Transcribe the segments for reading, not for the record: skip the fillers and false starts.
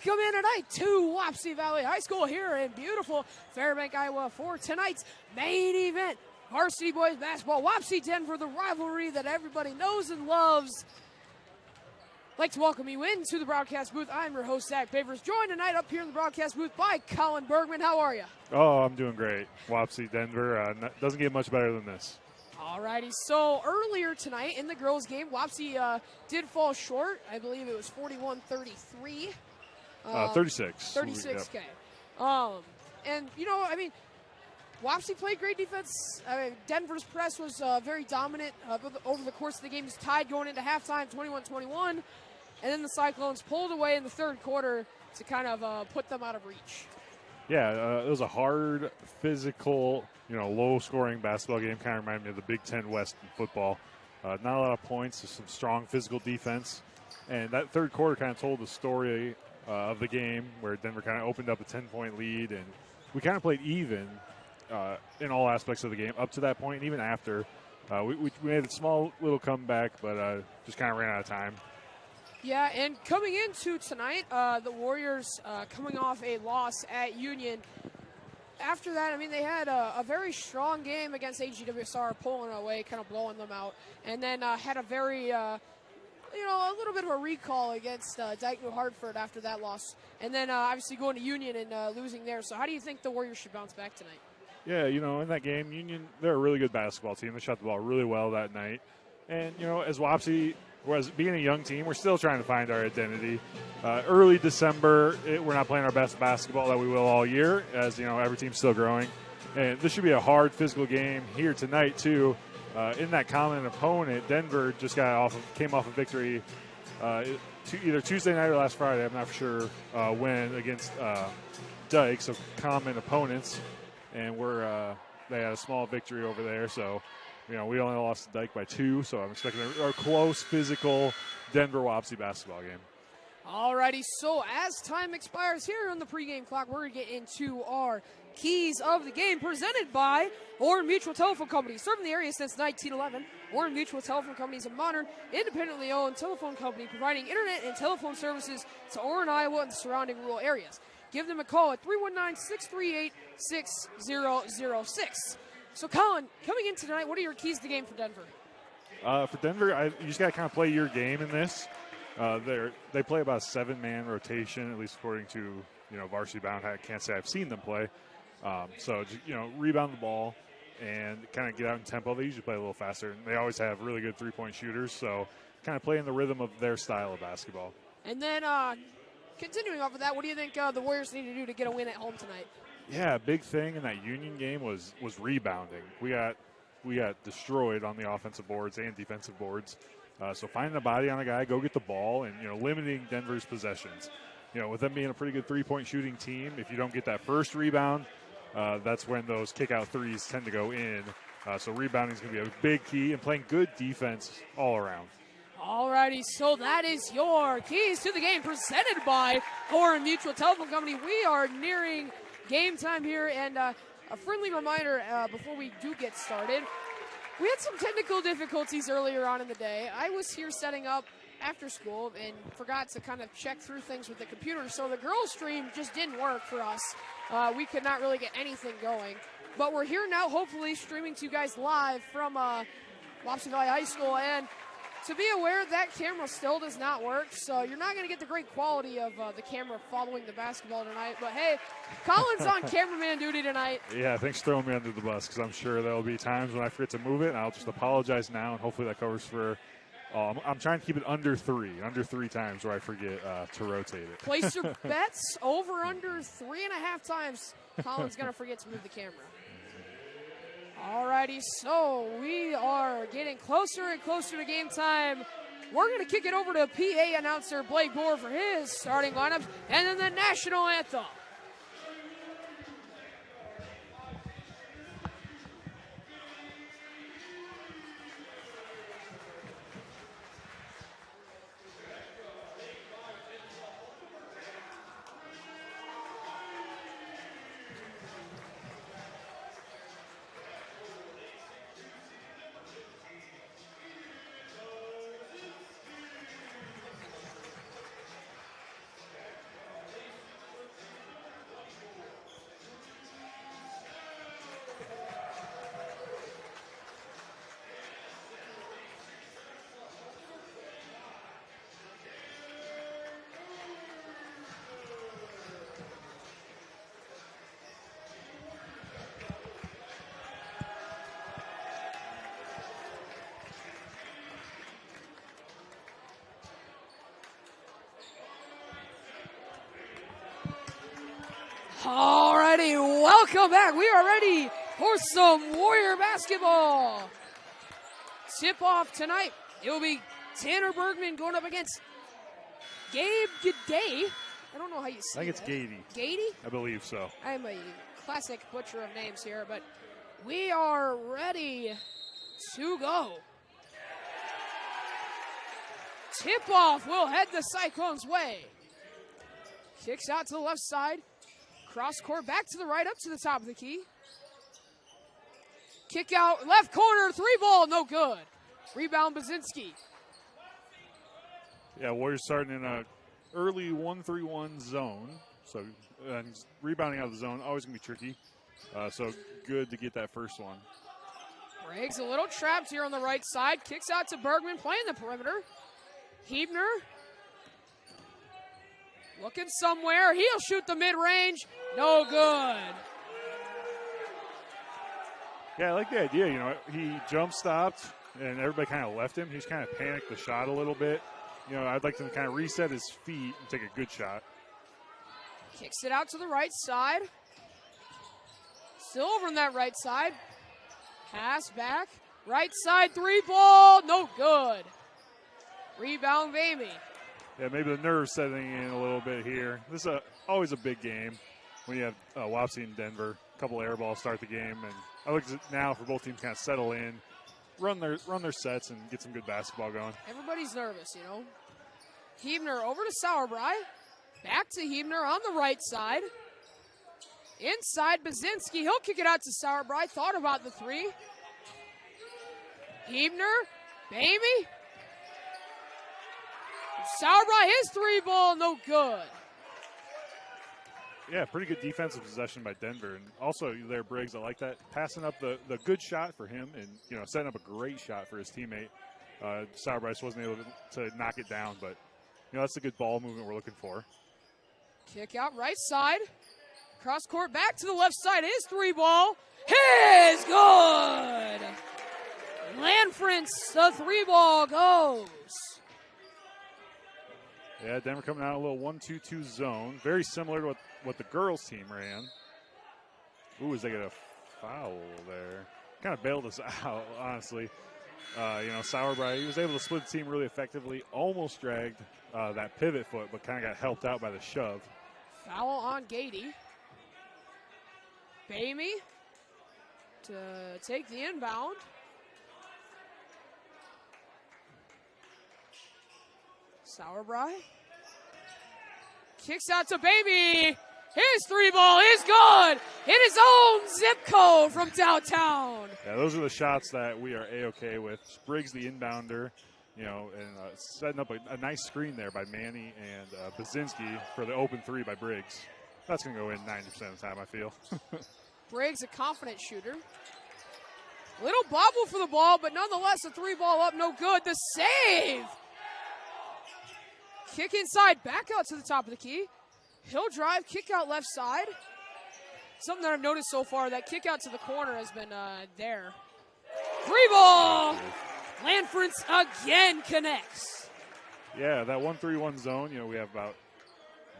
Welcome in tonight to Wapsie Valley High School here in beautiful Fairbank, Iowa for tonight's main event. Varsity boys basketball, Wapsie Denver, the rivalry that everybody knows and loves. I'd like to welcome you into the broadcast booth. I'm your host, Zach Favors, joined tonight up here in the broadcast booth by Colin Bergman. How are you? Oh, I'm doing great. Wapsie Denver doesn't get much better than this. Alrighty, so earlier tonight in the girls' game, Wapsie did fall short. I believe it was 41-33. 36. 36, Yep. okay. And, you know, I mean, Wapsie played great defense. Denver's press was very dominant over the course of the game. It was tied going into halftime, 21-21. And then the Cyclones pulled away in the third quarter to kind of put them out of reach. Yeah, it was a hard, physical, low-scoring basketball game. Kind of reminded me of the Big Ten West in football. Not a lot of points, just some strong physical defense. And that third quarter kind of told the story of the game where Denver kind of opened up a 10-point lead. And we kind of played even in all aspects of the game up to that point, and even after. We made a small little comeback, but just kind of ran out of time. Yeah, and coming into tonight, the Warriors coming off a loss at Union. After that, I mean, they had a very strong game against AGWSR, pulling away, kind of blowing them out. And then had a very, a little bit of a recall against Dyke New Hartford after that loss. And then obviously going to Union and losing there. So how do you think the Warriors should bounce back tonight? Yeah, in that game, Union, they're a really good basketball team. They shot the ball really well that night. And, as Wapsie, whereas being a young team, we're still trying to find our identity. Early December, we're not playing our best basketball that we will all year, as, every team's still growing. And this should be a hard physical game here tonight, too. In that common opponent, Denver just came off a victory either Tuesday night or last Friday. I'm not sure when, against Dyke, so common opponents. And they had a small victory over there, so we only lost to Dyke by 2, so I'm expecting a close, physical Denver-Wapsie basketball game. Alrighty, so as time expires here on the pregame clock, we're going to get into our keys of the game presented by Oran Mutual Telephone Company. Serving the area since 1911, Oran Mutual Telephone Company is a modern, independently owned telephone company providing internet and telephone services to Oran, Iowa, and the surrounding rural areas. Give them a call at 319-638-6006. So, Colin, coming in tonight, what are your keys to the game for Denver? For Denver, you just got to kind of play your game in this. They play about a 7-man rotation, at least according to Varsity Bound. I can't say I've seen them play. So just, rebound the ball and kind of get out in tempo. They usually play a little faster, and they always have really good three-point shooters. So kind of play in the rhythm of their style of basketball. And then continuing off of that, what do you think the Warriors need to do to get a win at home tonight? Yeah, big thing in that Union game was rebounding. We got destroyed on the offensive boards and defensive boards. So finding a body on a guy, go get the ball, and limiting Denver's possessions. With them being a pretty good three-point shooting team, if you don't get that first rebound, that's when those kick-out threes tend to go in. So rebounding is going to be a big key, and playing good defense all around. Alrighty, so that is your keys to the game presented by Oran Mutual Telephone Company. We are nearing game time here, and a friendly reminder before we do get started. We had some technical difficulties earlier on in the day. I was here setting up after school and forgot to kind of check through things with the computer, so the girls' stream just didn't work for us. We could not really get anything going. But we're here now, hopefully, streaming to you guys live from Wapsie Valley High School. And to be aware, that camera still does not work, so you're not going to get the great quality of the camera following the basketball tonight. But, hey, Colin's on cameraman duty tonight. Yeah, thanks for throwing me under the bus, because I'm sure there will be times when I forget to move it, and I'll just apologize now, and hopefully that covers for I'm trying to keep it under three times where I forget to rotate it. Place your bets over under 3.5 times. Colin's going to forget to move the camera. Alrighty, so we are getting closer and closer to game time. We're going to kick it over to PA announcer Blake Moore for his starting lineups, and then the national anthem. Alrighty, welcome back. We are ready for some Warrior basketball. Tip off tonight. It will be Tanner Bergman going up against Gabe Gade. I don't know how you say I think it's Gady. Gady? I believe so. I'm a classic butcher of names here, but we are ready to go. Tip-off will head the Cyclones' way. Kicks out to the left side. Cross court back to the right, up to the top of the key. Kick out, left corner, three ball, no good. Rebound, Bazinski. Yeah, Warriors starting in a early 1-3-1 zone. So and rebounding out of the zone, always going to be tricky. So good to get that first one. Briggs a little trapped here on the right side. Kicks out to Bergman, playing the perimeter. Hebner looking somewhere. He'll shoot the mid-range. No good. Yeah, I like the idea. You know, he jump stopped and everybody kind of left him. He's kind of panicked the shot a little bit. You know, I'd like to kind of reset his feet and take a good shot. Kicks it out to the right side. Still over on that right side. Pass back. Right side three ball. No good. Rebound, Vamey. Yeah, maybe the nerves setting in a little bit here. This is always a big game when you have Wapsie in Denver. A couple air balls start the game, and I look at now for both teams kind of settle in, run their sets, and get some good basketball going. Everybody's nervous, you know. Hebner over to Sauerbrei. Back to Hebner on the right side. Inside Bazinski. He'll kick it out to Sauerbrei. Thought about the three. Hebner. Baby. Sauerbrei, his three ball, no good. Yeah, pretty good defensive possession by Denver. And also there, Briggs, I like that. Passing up the good shot for him and, you know, setting up a great shot for his teammate. Sauerbrei wasn't able to knock it down, but, you know, that's a good ball movement we're looking for. Kick out right side. Cross court back to the left side. His three ball is good. Lanfrance, the three ball goes. Yeah, Denver coming out a little 1-2-2 zone. Very similar to what the girls' team ran. Ooh, is they get a foul there? Kind of bailed us out, honestly. You know, Sauerbrei, he was able to split the team really effectively. Almost dragged that pivot foot, but kind of got helped out by the shove. Foul on Gady. Bamey to take the inbound. Sauerbrei kicks out to Baby. His three ball is good. Hit his own zip code from downtown. Yeah, those are the shots that we are A-OK with. Briggs, the inbounder, you know, and setting up a nice screen there by Manny and Bazinski for the open three by Briggs. That's going to go in 90% of the time, I feel. Briggs, a confident shooter. Little bobble for the ball, but nonetheless, a three ball up, no good. The save. Kick inside, back out to the top of the key. He'll drive, kick out left side. Something that I've noticed so far, that kick out to the corner has been there. Three ball! Lanfrance again connects. Yeah, that 1-3-1 zone, you know, we have about,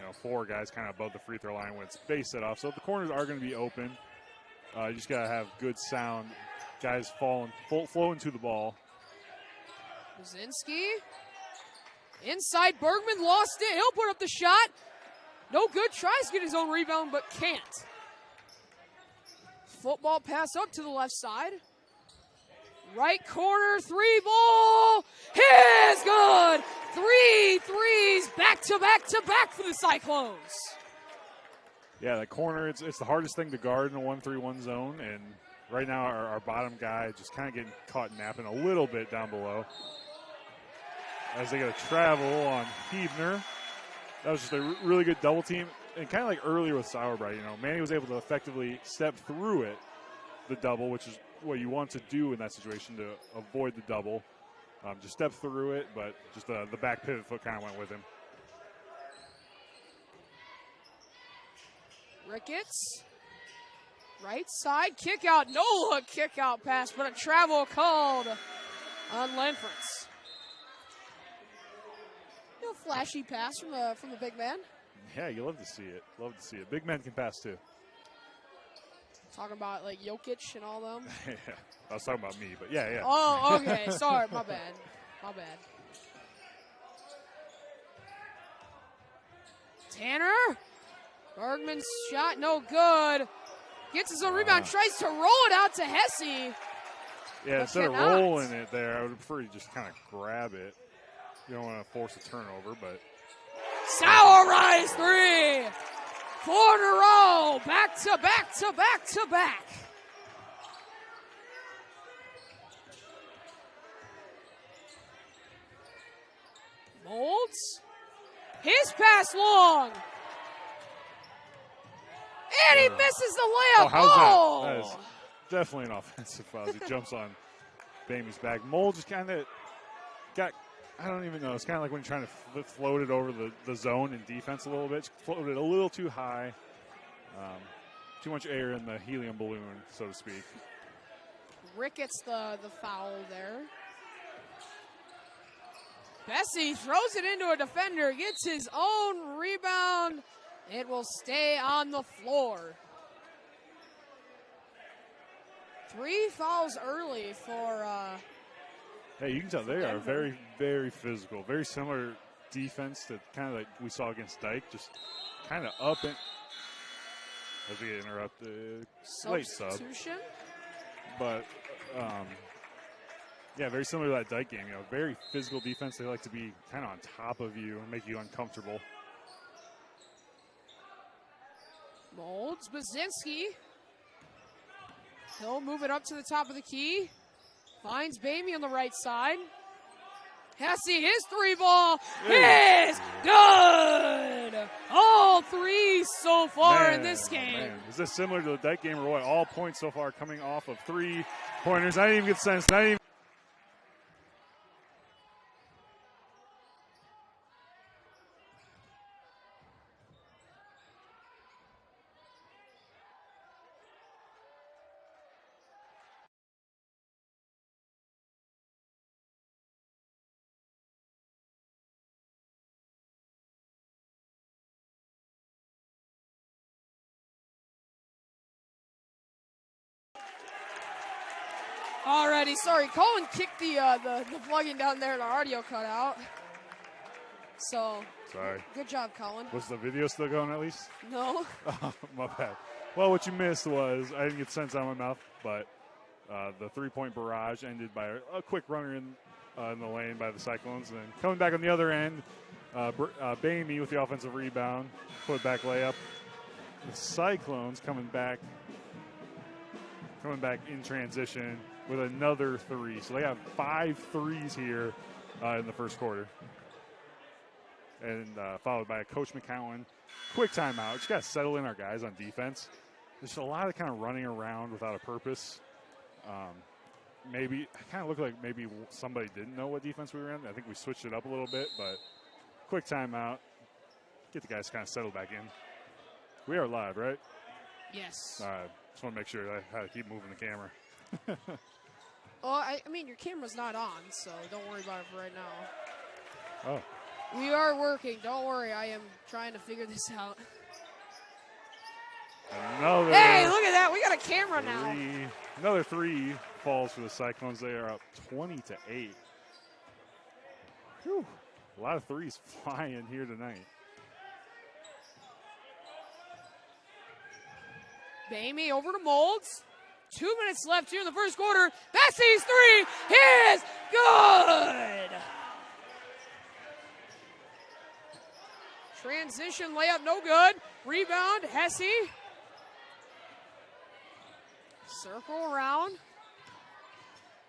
you know, four guys kind of above the free throw line when it's base set off. So the corners are going to be open. You just got to have good sound. Guys flowing to the ball. Bazinski. Inside, Bergman lost it. He'll put up the shot. No good. Tries to get his own rebound, but can't. Football pass up to the left side. Right corner, three ball. Here's good. 3 threes, back to back to back for the Cyclones. Yeah, the corner, it's the hardest thing to guard in a 1-3-1 zone, and right now our bottom guy just kind of getting caught napping a little bit down below. As they got to travel on Hebner. That was just a really good double team. And kind of like earlier with Sauerbrei, you know, Manny was able to effectively step through it, the double, which is what you want to do in that situation to avoid the double. Just step through it, but just the back pivot foot kind of went with him. Ricketts. Right side, kick out. No look kick out pass, but a travel called on Lanfrance. Flashy pass from the big man. Yeah, you love to see it. Love to see it. Big men can pass too. Talking about like Jokic and all them. Yeah, I was talking about me, but yeah. Oh, okay. Sorry, my bad. My bad. Tanner. Bergman's shot, no good. Gets his own rebound, tries to roll it out to Hesse. Yeah, instead of rolling it there, I would prefer you just kind of grab it. You don't want to force a turnover, but. Sauerreis 3. 4 in a row. Back to back to back to back. Molds. His pass long. And he misses the layup. Oh, how's that? That is definitely an offensive foul. He jumps on Bamey's back. Mold just kind of got, I don't even know. It's kind of like when you're trying to float it over the zone in defense a little bit. Just floated a little too high. Too much air in the helium balloon, so to speak. Rick gets the foul there. Bessie throws it into a defender, gets his own rebound. It will stay on the floor. 3 fouls early for hey, you can tell they are very, very physical. Very similar defense to kind of like we saw against Dyke. Just kind of up and as we get interrupted. Late sub. But, yeah, very similar to that Dyke game. You know, very physical defense. They like to be kind of on top of you and make you uncomfortable. Molds, Baczynski. He'll move it up to the top of the key. Finds Bamey on the right side. Hesse, his 3-ball is good. All 3 so far in this game. Man. Is this similar to the Dyke game or what? All points so far coming off of 3-pointers. I didn't even get sense. Not even. Alrighty, sorry. Colin kicked the plug-in down there and our audio cut out. So, sorry. Good job, Colin. Was the video still going at least? No. Oh, my bad. Well, what you missed was I didn't get sense out of my mouth, but the 3-point barrage ended by a quick runner in the lane by the Cyclones. And then coming back on the other end, Bamey with the offensive rebound, put back layup. The Cyclones coming back in transition with another 3. So they have 5 threes here in the first quarter. And followed by a Coach McCowan. Quick timeout. Just got to settle in our guys on defense. There's a lot of kind of running around without a purpose. Maybe, it kind of looked like maybe somebody didn't know what defense we were in. I think we switched it up a little bit, but quick timeout. Get the guys kind of settled back in. We are live, right? Yes. All right. Just want to make sure I had to keep moving the camera. Well, I mean, your camera's not on, so don't worry about it for right now. Oh. We are working. Don't worry. I am trying to figure this out. Hey, look at that. We got a camera now. Another 3 falls for the Cyclones. They are up 20-8. Whew. A lot of 3s flying here tonight. Bamey over to Molds. 2 minutes left here in the first quarter. Bessie's 3 is good. Transition layup, no good. Rebound, Hesse. Circle around.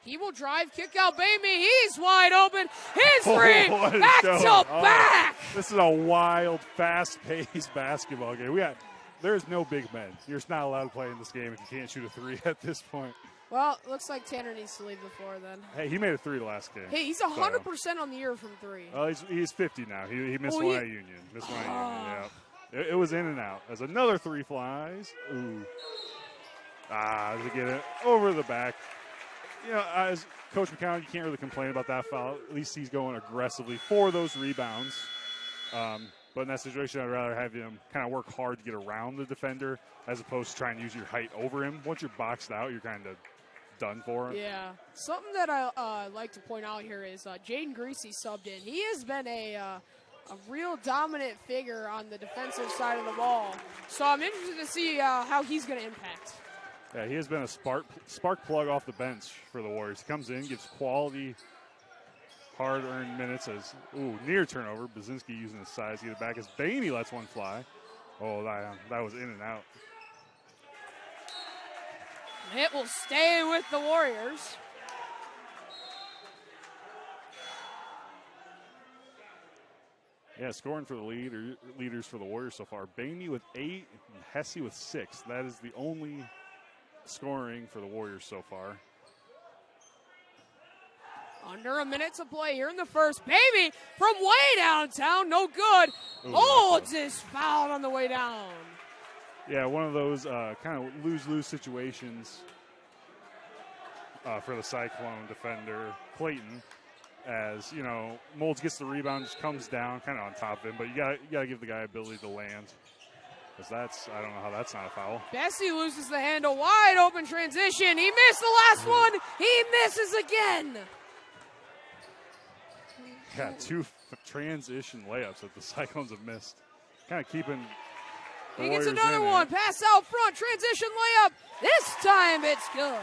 He will drive, kick out Bamey. He's wide open. His 3, back to back. This is a wild, fast-paced basketball game. There's no big men. You're just not allowed to play in this game if you can't shoot a 3 at this point. Well, looks like Tanner needs to leave the floor then. Hey, he made a 3 the last game. Hey, he's 100% on the year from 3. Well, he's 50 now. He missed one at Union. Yeah. It was in and out. As another 3 flies. Ooh. To get it over the back. You know, as Coach McCown, you can't really complain about that foul. At least he's going aggressively for those rebounds. But in that situation, I'd rather have him kind of work hard to get around the defender as opposed to trying to use your height over him. Once you're boxed out, you're kind of done for him. Yeah. Something that I like to point out here is Jaden Greasy subbed in. He has been a real dominant figure on the defensive side of the ball. So I'm interested to see how he's going to impact. Yeah, he has been a spark plug off the bench for the Warriors. He comes in, gives quality, hard-earned minutes as, near turnover. Baczynski using his size to get it back as Bainey lets one fly. Oh, that was in and out. It will stay with the Warriors. Yeah, scoring for the leaders for the Warriors so far. Bainey with 8 and Hesse with 6. That is the only scoring for the Warriors so far. Under a minute to play here in the first. Baby from way downtown, no good. Just fouled on the way down. Yeah, one of those kind of lose-lose situations for the Cyclone defender, Clayton. As, Molds gets the rebound, just comes down kind of on top of him, but you gotta give the guy ability to land. Because I don't know how that's not a foul. Bessie loses the handle, wide open transition. He missed the last one. He misses again. Yeah, 2 transition layups that the Cyclones have missed. Kind of keeping the He Warriors gets another in one. it. Pass out front, transition layup. This time it's good.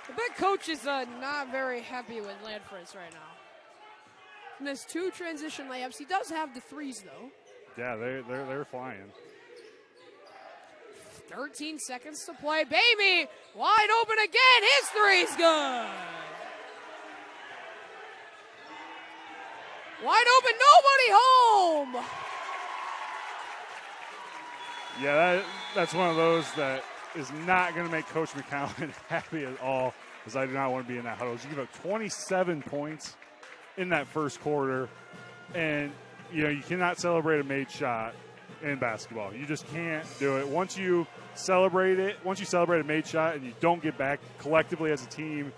I bet coach is not very happy with Landfritz right now. Missed 2 transition layups. He does have the threes, though. Yeah, they're flying. 13 seconds to play. Baby, wide open again. His three's good. Wide open, nobody home. Yeah, that's one of those that is not going to make Coach McCowan happy at all, because I do not want to be in that huddle. You give up 27 points in that first quarter, and you cannot celebrate a made shot in basketball. You just can't do it. Once you celebrate a made shot and you don't get back collectively as a team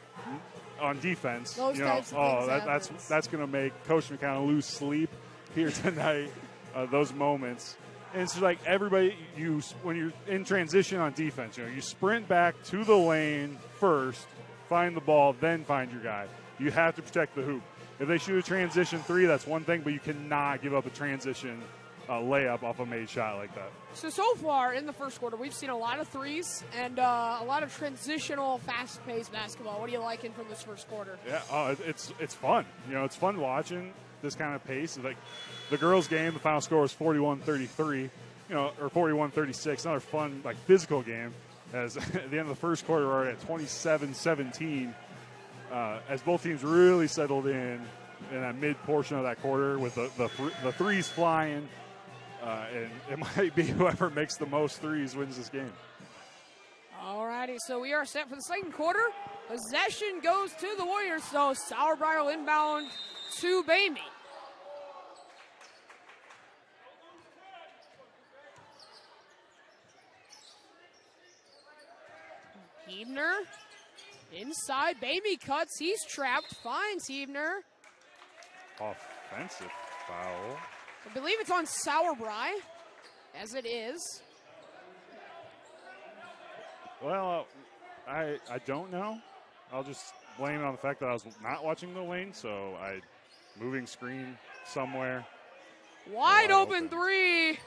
on defense, that's going to make Coach McCown lose sleep here tonight. Those moments. And it's like everybody, when you're in transition on defense, you sprint back to the lane first, find the ball, then find your guy. You have to protect the hoop. If they shoot a transition 3, that's one thing, but you cannot give up a transition layup off a made shot like that. So far in the first quarter, we've seen a lot of threes and a lot of transitional, fast-paced basketball. What are you liking from this first quarter? Yeah, it's fun. It's fun watching this kind of pace. Like the girls' game, the final score was 41-33, or 41-36. Another fun, physical game. As at the end of the first quarter, we're already at 27-17. As both teams really settled in that mid portion of that quarter with the threes flying, and it might be whoever makes the most threes wins this game. All righty, so we are set for the second quarter. Possession goes to the Warriors, so Sauerbrei will inbound to Bainey. Hebner inside. Bainey cuts. He's trapped. Finds Hebner. Offensive foul. I believe it's on Sauerbrei, as it is. Well, I don't know. I'll just blame it on the fact that I was not watching the lane, so moving screen somewhere. Wide open three.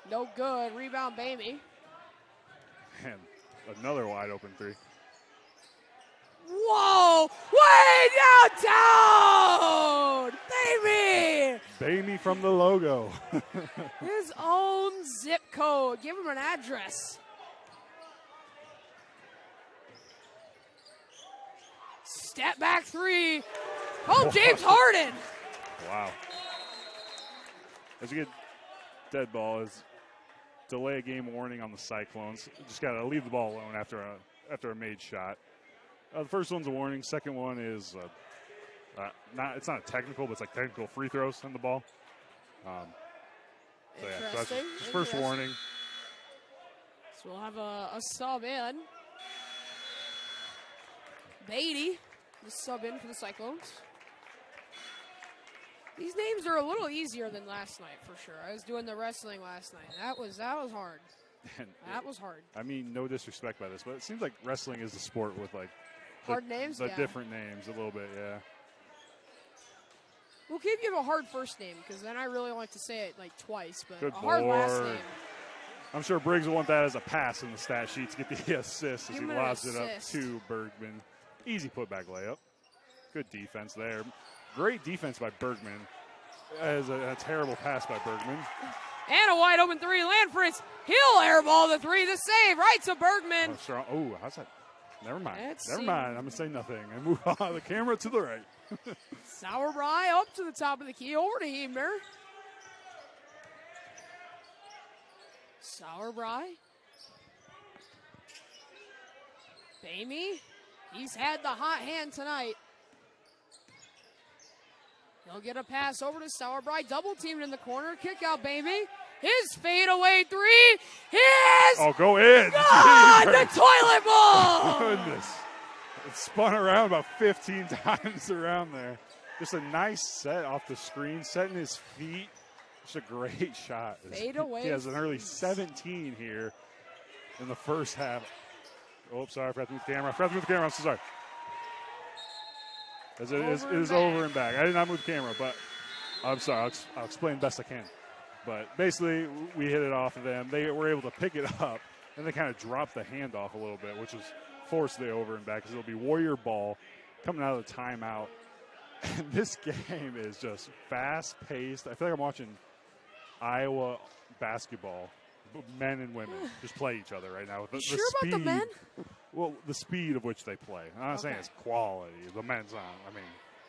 No good. Rebound, Bainey. And another wide open 3. Whoa! Way downtown! Baby! Baby from the logo. His own zip code. Give him an address. Step back 3. Oh, James Harden. Wow. That's a good dead ball. Is delay a game warning on the Cyclones. Just got to leave the ball alone after a made shot. The first one's a warning. Second one is it's not a technical, but it's technical free throws on the ball. So that's just first warning. So we'll have a sub in. Beatty, the sub in for the Cyclones. These names are a little easier than last night for sure. I was doing the wrestling last night. That was hard. That was hard. I mean, no disrespect by this, but it seems like wrestling is the sport with like hard names. The different names a little bit, yeah. We'll keep you a hard first name because then I really like to say it like twice, but Good a hard last Lord. name. I'm sure Briggs will want that as a pass in the stat sheet to get the assist as he lobs it up to Bergman. Easy putback layup. Good defense there. Great defense by Bergman. As a terrible pass by Bergman. And a wide open three. Lanfritz, he'll airball the three. The save right to Bergman. Oh, how's that? Never mind. I'm going to say nothing and move on the camera to the right. Sauerbrei up to the top of the key. Over to Hebner. Sauerbrei. Bamey. He's had the hot hand tonight. He'll get a pass over to Sauerbrei. Double teamed in the corner. Kick out Bamey. His fadeaway three. Oh, go in. God, the toilet bowl. Goodness. It spun around about 15 times around there. Just a nice set off the screen, setting his feet. Just a great shot. Fadeaway. He has an early 17 here in the first half. Oh, sorry, I forgot to move the camera. I'm so sorry. As it is over and back. I did not move the camera, but I'm sorry. I'll explain best I can. But basically, we hit it off of them. They were able to pick it up, and they kind of dropped the handoff a little bit, which was forced the over and back because it'll be Warrior ball coming out of the timeout. And this game is just fast-paced. I feel like I'm watching Iowa basketball, men and women just play each other right now. The sure speed, about the men? Well, the speed of which they play. I'm not saying it's quality. The men's on. I mean,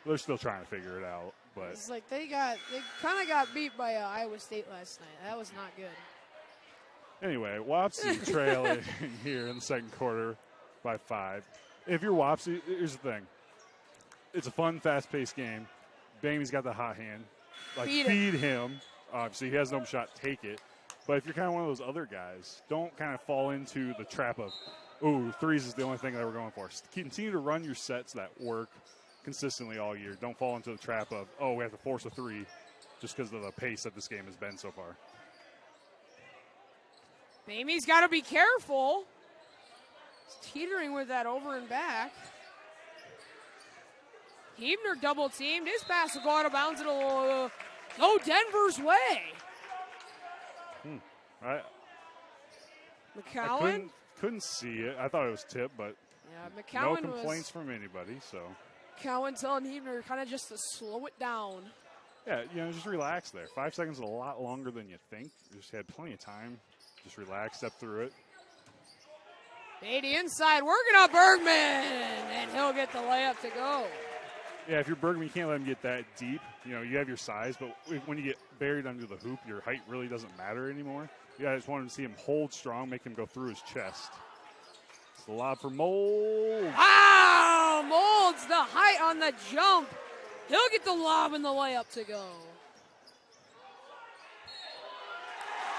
they're still trying to figure it out. But it's like they kind of got beat by Iowa State last night. That was not good. Anyway, Wapsie trailing here in the second quarter by 5. If you're Wapsie, here's the thing. It's a fun, fast-paced game. Bamey's got the hot hand. Like, feed him. Obviously, he has no shot. Take it. But if you're kind of one of those other guys, don't kind of fall into the trap of, ooh, threes is the only thing that we're going for. Continue to run your sets that work consistently all year. Don't fall into the trap of, oh, we have to force a three just because of the pace that this game has been so far. Bamey's got to be careful. He's teetering with that over and back. Hebner double teamed. His pass will go out of bounds. It'll go Denver's way. McCowan? I couldn't see it. I thought it was tipped, but no complaints from anybody. So McCowan telling Hebner kind of just to slow it down. Yeah, just relax there. 5 seconds is a lot longer than you think. You just had plenty of time. Just relax, step through it. Beatty inside, working on Bergman, and he'll get the layup to go. Yeah, if you're Bergman, you can't let him get that deep. You have your size, but when you get buried under the hoop, your height really doesn't matter anymore. I just wanted to see him hold strong, make him go through his chest. It's the lob for Mold. Wow! Mold's the height on the jump. He'll get the lob and the layup to go.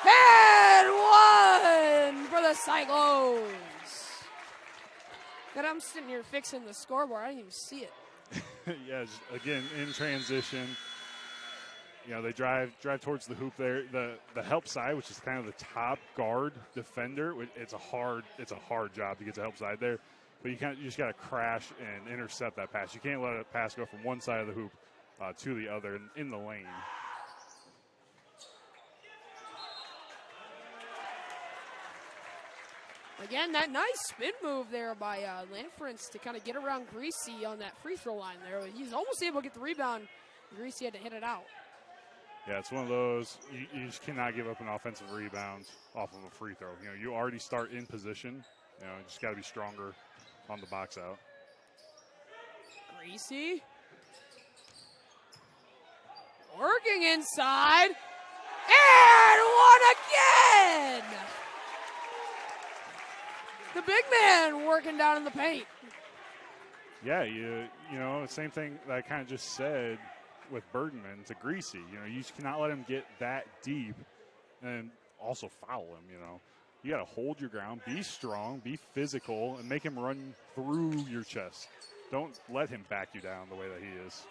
And 1 for the Cyclones. God, I'm sitting here fixing the scoreboard. I didn't even see it. Yeah, again, in transition. They drive towards the hoop there. The help side, which is kind of the top guard defender, it's a hard job to get to help side there. But you just got to crash and intercept that pass. You can't let a pass go from one side of the hoop to the other in the lane. Again, that nice spin move there by Lanfritz to kind of get around Greasy on that free throw line there. He's almost able to get the rebound. Greasy had to hit it out. Yeah, it's one of those, you just cannot give up an offensive rebound off of a free throw. You already start in position. You just got to be stronger on the box out. Greasy. Working inside. And one again! The big man working down in the paint. Yeah, same thing that I kind of just said with Bergman to Greasy. You just cannot let him get that deep and also foul him, You got to hold your ground, be strong, be physical, and make him run through your chest. Don't let him back you down the way that he is.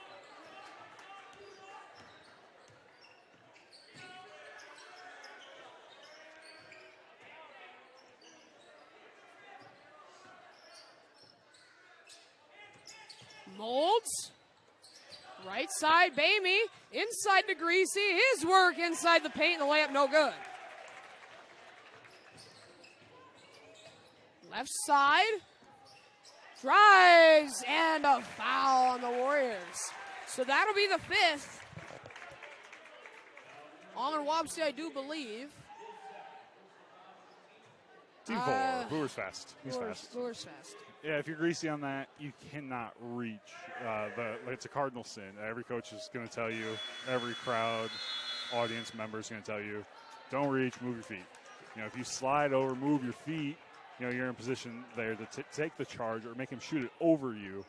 Molds. Right side, Bamey. Inside to Greasy. His work inside the paint. The layup no good. Left side. Drives. And a foul on the Warriors. So that'll be the 5th. On Wapsie, I do believe. Team 4. Brewer's fast. He's fast. Brewer's fast. Yeah, if you're Greasy on that, you cannot reach. It's a cardinal sin. Every coach is going to tell you, every crowd, audience member is going to tell you, don't reach, move your feet. You know, if you slide over, move your feet, you know, you're in a position there to take the charge or make him shoot it over you.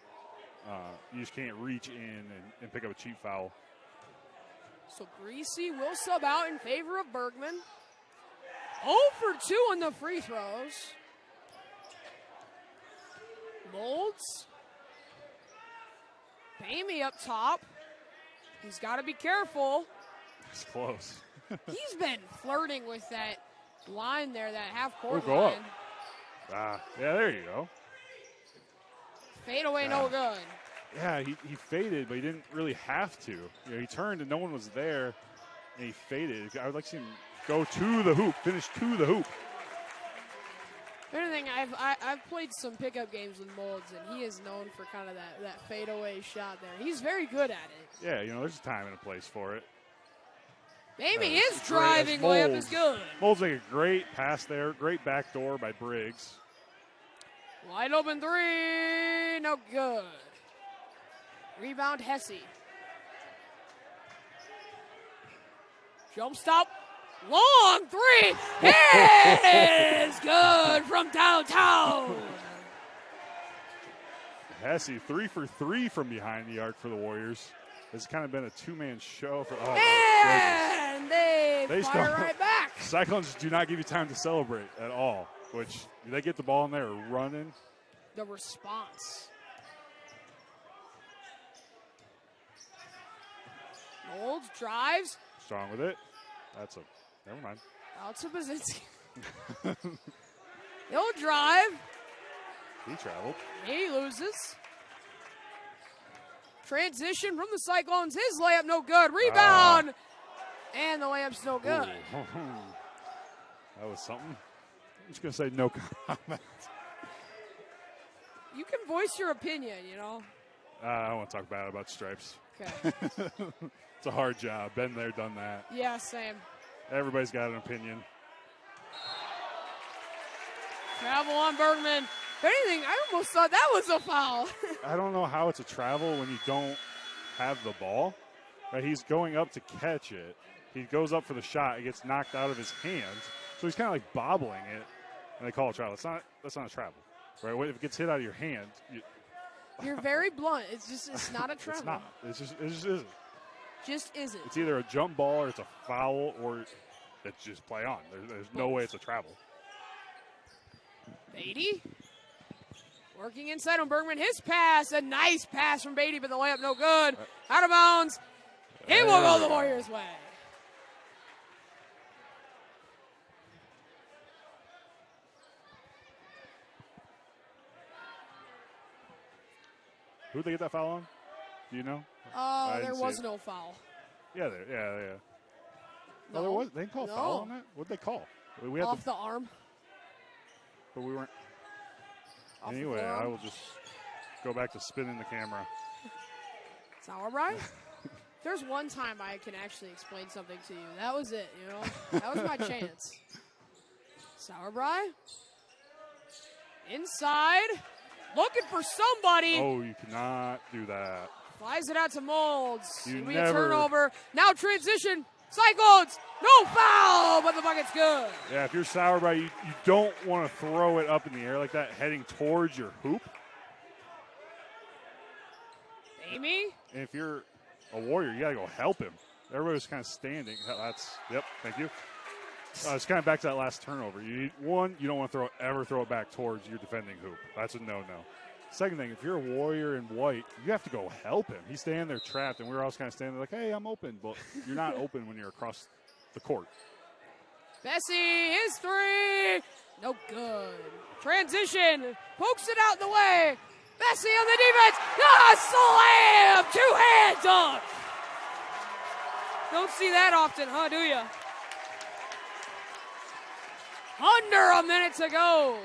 You just can't reach in and pick up a cheap foul. So Greasy will sub out in favor of Bergman. 0 for 2 on the free throws. Molds. Bamey up top. He's got to be careful. It's close. He's been flirting with that line there, that half-court go line. Up. Yeah, there you go. Fade away, no good. Yeah, he faded, but he didn't really have to. You know, he turned and no one was there, and he faded. I would like to see him go to the hoop, finish to the hoop. If anything, I've played some pickup games with Molds, and he is known for kind of that fadeaway shot there. He's very good at it. Yeah, you know, there's a time and a place for it. Maybe his driving layup is good. Molds make a great pass there, great backdoor by Briggs. Wide open 3, no good. Rebound Hesse. Jump stop. Long 3. It is good from downtown. Hesse, 3 for 3 from behind the arc for the Warriors. It's kind of been a two-man show for. And they fire right back. Cyclones do not give you time to celebrate at all. Which they get the ball in there running. The response. Molds drives. Strong with it. Never mind. Out to Bazinski. He'll drive. He traveled. He loses. Transition from the Cyclones. His layup no good. Rebound. And the layup's no good. That was something. I'm just going to say no comment. You can voice your opinion, you know. I don't want to talk bad about stripes. Okay. It's a hard job. Been there, done that. Yeah, same. Everybody's got an opinion. Travel on Bergman. If anything, I almost thought that was a foul. I don't know how it's a travel when you don't have the ball. Right? He's going up to catch it. He goes up for the shot. It gets knocked out of his hands. So he's kind of like bobbling it, and they call it travel. That's not a travel. Right? If it gets hit out of your hand, you're very blunt. It's not a travel. It's not. It just isn't. Just isn't. It's either a jump ball or it's a foul or it's just play on. There's no way it's a travel. Beatty working inside on Bergman. His pass, a nice pass from Beatty, but the layup no good. Out of bounds. It will go the Warriors' way. Who'd they get that foul on? Do you know? There was no foul. Yeah. No, there was. They didn't call a foul on that? What'd they call? We had off the arm. But we weren't. Off anyway, I will just go back to spinning the camera. Sauerbrei? There's one time I can actually explain something to you. That was it, you know? That was my chance. Sauerbrei. Inside. Looking for somebody. Oh, you cannot do that. Flies it out to Molds. You We never. turnover. Now transition. Cyclones. No foul, but the bucket's good. Yeah, if you're Sauerbrei, you don't want to throw it up in the air like that, heading towards your hoop. Amy. And if you're a Warrior, you got to go help him. Everybody's kind of standing. Yep, thank you. It's kind of back to that last turnover. You need one, you don't want to ever throw it back towards your defending hoop. That's a no-no. Second thing, if you're a Warrior in white, you have to go help him. He's standing there trapped, and we're all kind of standing there like, hey, I'm open. But you're not open when you're across the court. Bessie, his 3. No good. Transition. Pokes it out the way. Bessie on the defense. Slam! Two-hand dunk. Don't see that often, huh, do you? Under a minute to go.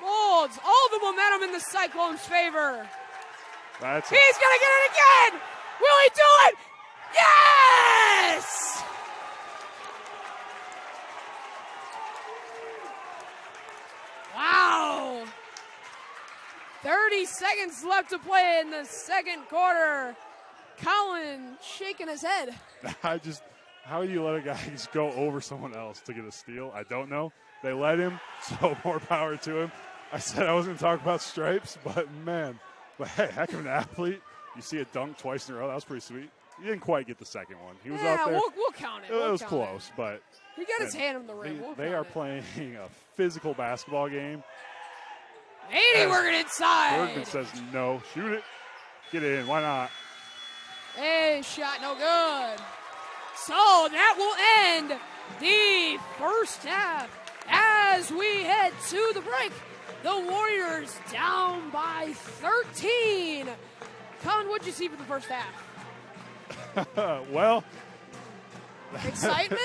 Molds all the momentum in the Cyclones' favor. He's going to get it again. Will he do it? Yes! Wow. 30 seconds left to play in the second quarter. Colin shaking his head. How do you let a guy just go over someone else to get a steal? I don't know. They let him, so more power to him. I said I wasn't going to talk about stripes, but man, hey, heck of an athlete. You see a dunk twice in a row. That was pretty sweet. He didn't quite get the second one. He was out there. We'll count it. It was close, but he got his hand on the rim. They are playing a physical basketball game. 80 working inside. Bergman says no. Shoot it. Get it in. Why not? Hey, shot no good. So that will end the first half. As we head to the break, the Warriors down by 13. Colin, what'd you see for the first half? Well, excitement?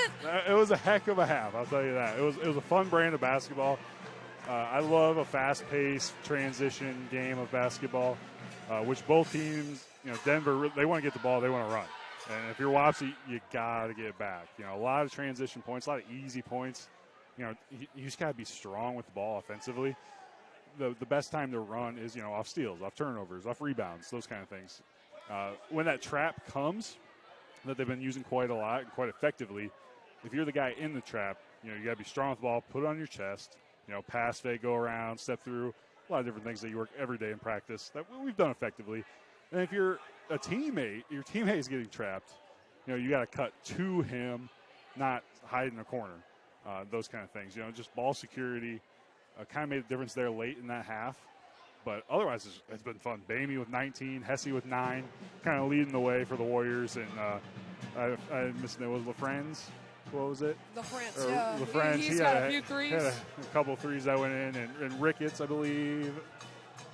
It was a heck of a half, I'll tell you that. It was a fun brand of basketball. I love a fast-paced transition game of basketball, which both teams, Denver, they want to get the ball, they want to run. And if you're Wapsie, you got to get it back. A lot of transition points, a lot of easy points. You just got to be strong with the ball offensively. The best time to run is, off steals, off turnovers, off rebounds, those kind of things. When that trap comes, that they've been using quite a lot and quite effectively, if you're the guy in the trap, you got to be strong with the ball, put it on your chest, pass, fake, go around, step through, a lot of different things that you work every day in practice that we've done effectively. And if you're a teammate, your teammate is getting trapped, you got to cut to him, not hide in a corner. Those kind of things, just ball security kind of made a difference there late in that half. But otherwise, it's been fun. Bamey with 19, Hesse with 9, kind of leading the way for the Warriors. And I missed it. Was LaFrance? What was it? LaFrance, yeah. LaFrance. He's got a few threes. Had a couple threes that went in. And Ricketts, I believe.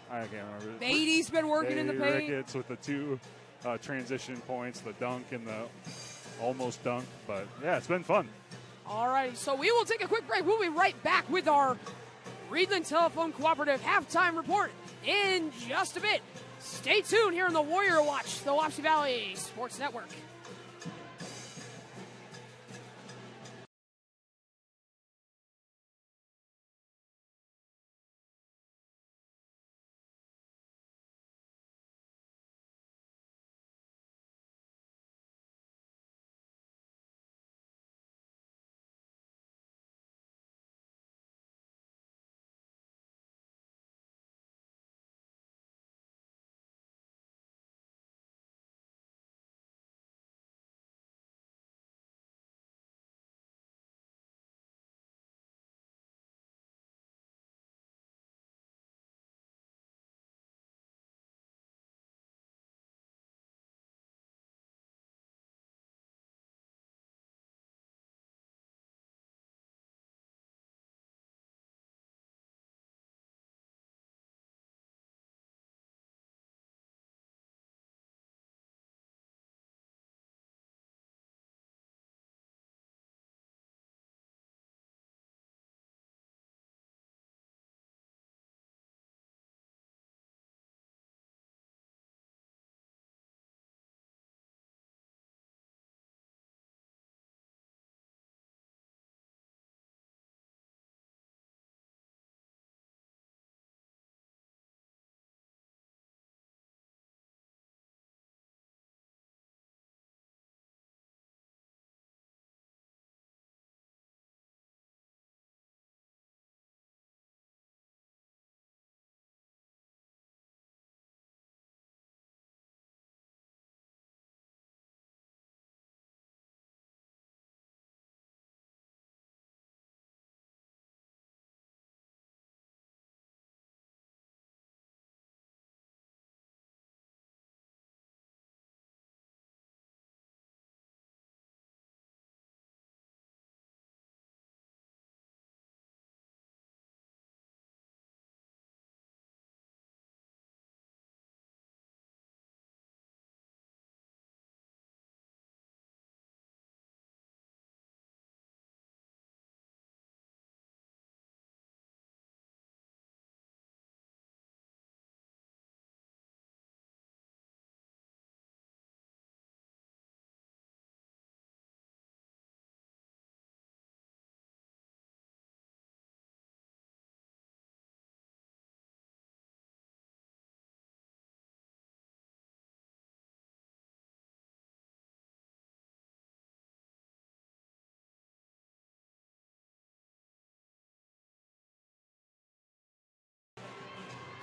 I can't remember. Beatty's been working in the paint. Ricketts with the 2 transition points, the dunk and the almost dunk. But, yeah, it's been fun. All right, so we will take a quick break. We'll be right back with our Reedland Telephone Cooperative halftime report in just a bit. Stay tuned here on the Warrior Watch, the Wapsie Valley Sports Network.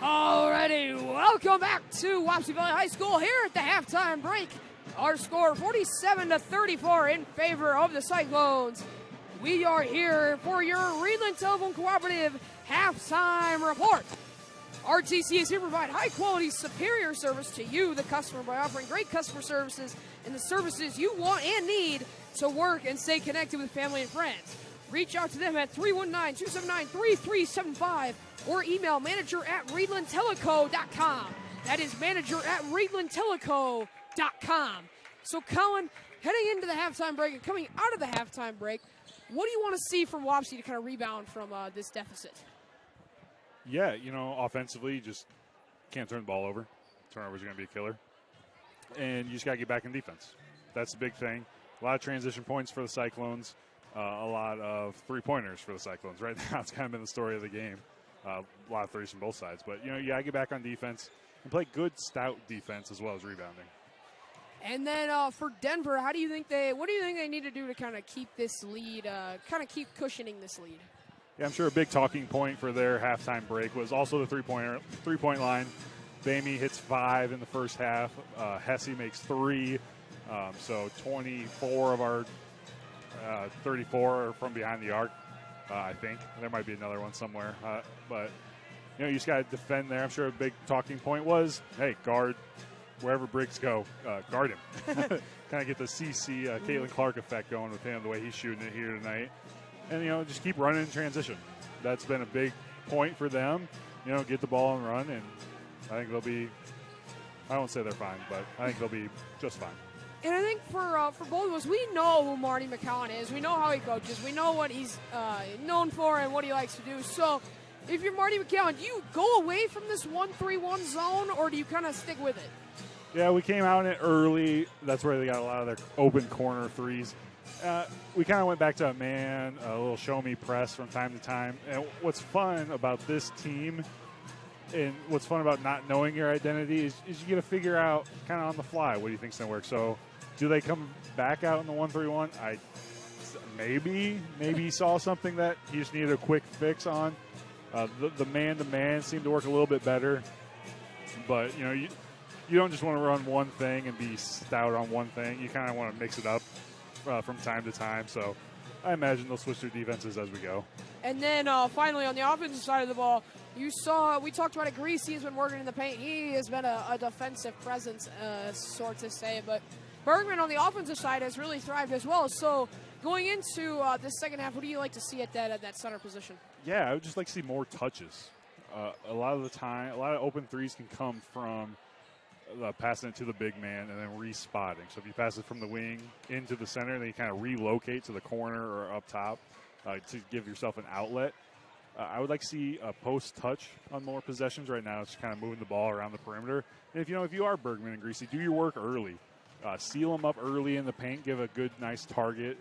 Alrighty, welcome back to Wapsie Valley High School here at the halftime break. Our score 47-34 in favor of the Cyclones. We are here for your Reedland Telephone Cooperative halftime report. RTC is here to provide high-quality, superior service to you, the customer, by offering great customer services and the services you want and need to work and stay connected with family and friends. Reach out to them at 319-279-3375 or email manager@reedlandteleco.com. That is manager@reedlandteleco.com. So, Colin, heading into the halftime break and coming out of the halftime break, what do you want to see from Wapsie to kind of rebound from this deficit? Yeah, offensively, you just can't turn the ball over. Turnovers are going to be a killer. And you just got to get back in defense. That's the big thing. A lot of transition points for the Cyclones. A lot of three-pointers for the Cyclones. Right now, it's kind of been the story of the game. A lot of threes from both sides. But, you got to get back on defense and play good, stout defense as well as rebounding. And then for Denver, what do you think they need to do to kind of keep this lead, keep cushioning this lead? Yeah, I'm sure a big talking point for their halftime break was also the three-point line. Bamey hits 5 in the first half. Hesse makes 3. So 24 of our 34 are from behind the arc, I think. There might be another one somewhere. But, you just got to defend there. I'm sure a big talking point was, hey, guard wherever Briggs go, guard him. Kind of get the CC, Caitlin Clark effect going with him, the way he's shooting it here tonight. And, just keep running in transition. That's been a big point for them. Get the ball and run, and I think they'll be, I won't say they're fine, but I think they'll be just fine. And I think for both of us, we know who Marty McCowan is. We know how he coaches. We know what he's known for and what he likes to do. So if you're Marty McCowan, do you go away from this 1-3-1 zone, or do you kind of stick with it? Yeah, we came out in it early. That's where they got a lot of their open corner threes. We kind of went back to a little show-me press from time to time. And what's fun about this team and what's fun about not knowing your identity is you get to figure out kind of on the fly what do you think's going to work. So do they come back out in the 1-3-1? Maybe he saw something that he just needed a quick fix on. The man-to-man seemed to work a little bit better. But, you don't just want to run one thing and be stout on one thing. You kind of want to mix it up from time to time. So I imagine they'll switch their defenses as we go. And then finally on the offensive side of the ball, we talked about it. Greasy has been working in the paint. He has been a defensive presence, sort to say. But Bergman on the offensive side has really thrived as well. So going into this second half, what do you like to see at that center position? Yeah, I would just like to see more touches. A lot of the time, a lot of open threes can come from passing it to the big man and then respotting. So if you pass it from the wing into the center, then you kind of relocate to the corner or up top to give yourself an outlet. I would like to see a post touch on more possessions. Right now, it's just kind of moving the ball around the perimeter. And if you are Bergman and Greasy, do your work early. Seal them up early in the paint. Give a good, nice target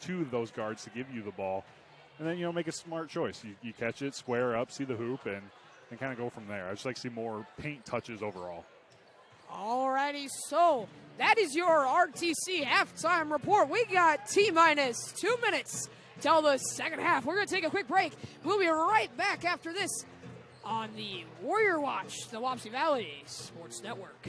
to those guards to give you the ball. And then, make a smart choice. You catch it, square up, see the hoop, and kind of go from there. I just like to see more paint touches overall. Alrighty, so that is your RTC halftime report. We got T-minus 2 minutes till the second half. We're going to take a quick break. We'll be right back after this on the Warrior Watch, the Wapsie Valley Sports Network.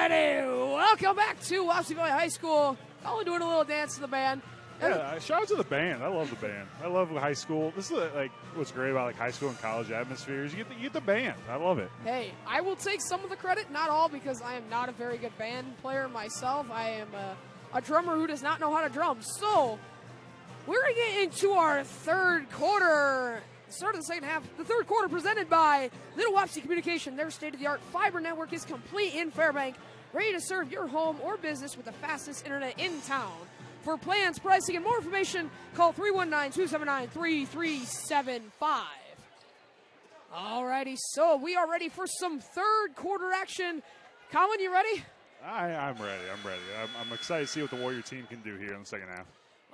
righty, welcome back to Wapsie Valley High School. Colin doing a little dance to the band. Yeah, shout out to the band. I love the band. I love high school. This is like what's great about like high school and college atmospheres. You get the band. I love it. Hey, I will take some of the credit, not all, because I am not a very good band player myself. I am a drummer who does not know how to drum. So we're going to get into our third quarter. Start of the second half. The third quarter presented by Little Wapsie Communication. Their state-of-the-art fiber network is complete in Fairbank, ready to serve your home or business with the fastest internet in town. For plans, pricing, and more information, call 319-279-3375. All righty, so we are ready for some third quarter action. Colin, you ready? I'm ready. I'm excited to see what the Warrior team can do here in the second half.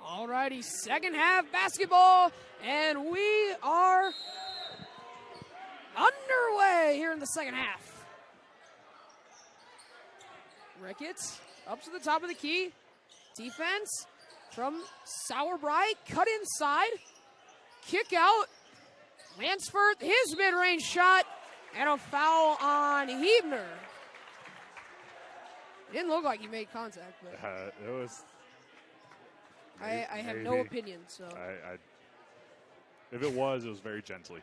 All righty, second half basketball, and we are underway here in the second half. Ricketts up to the top of the key. Defense from Sauerbrei, cut inside, kick out. Lansford, his mid-range shot, and a foul on Hebner. Didn't look like he made contact, but It was. I have no opinion. So if it was very gently.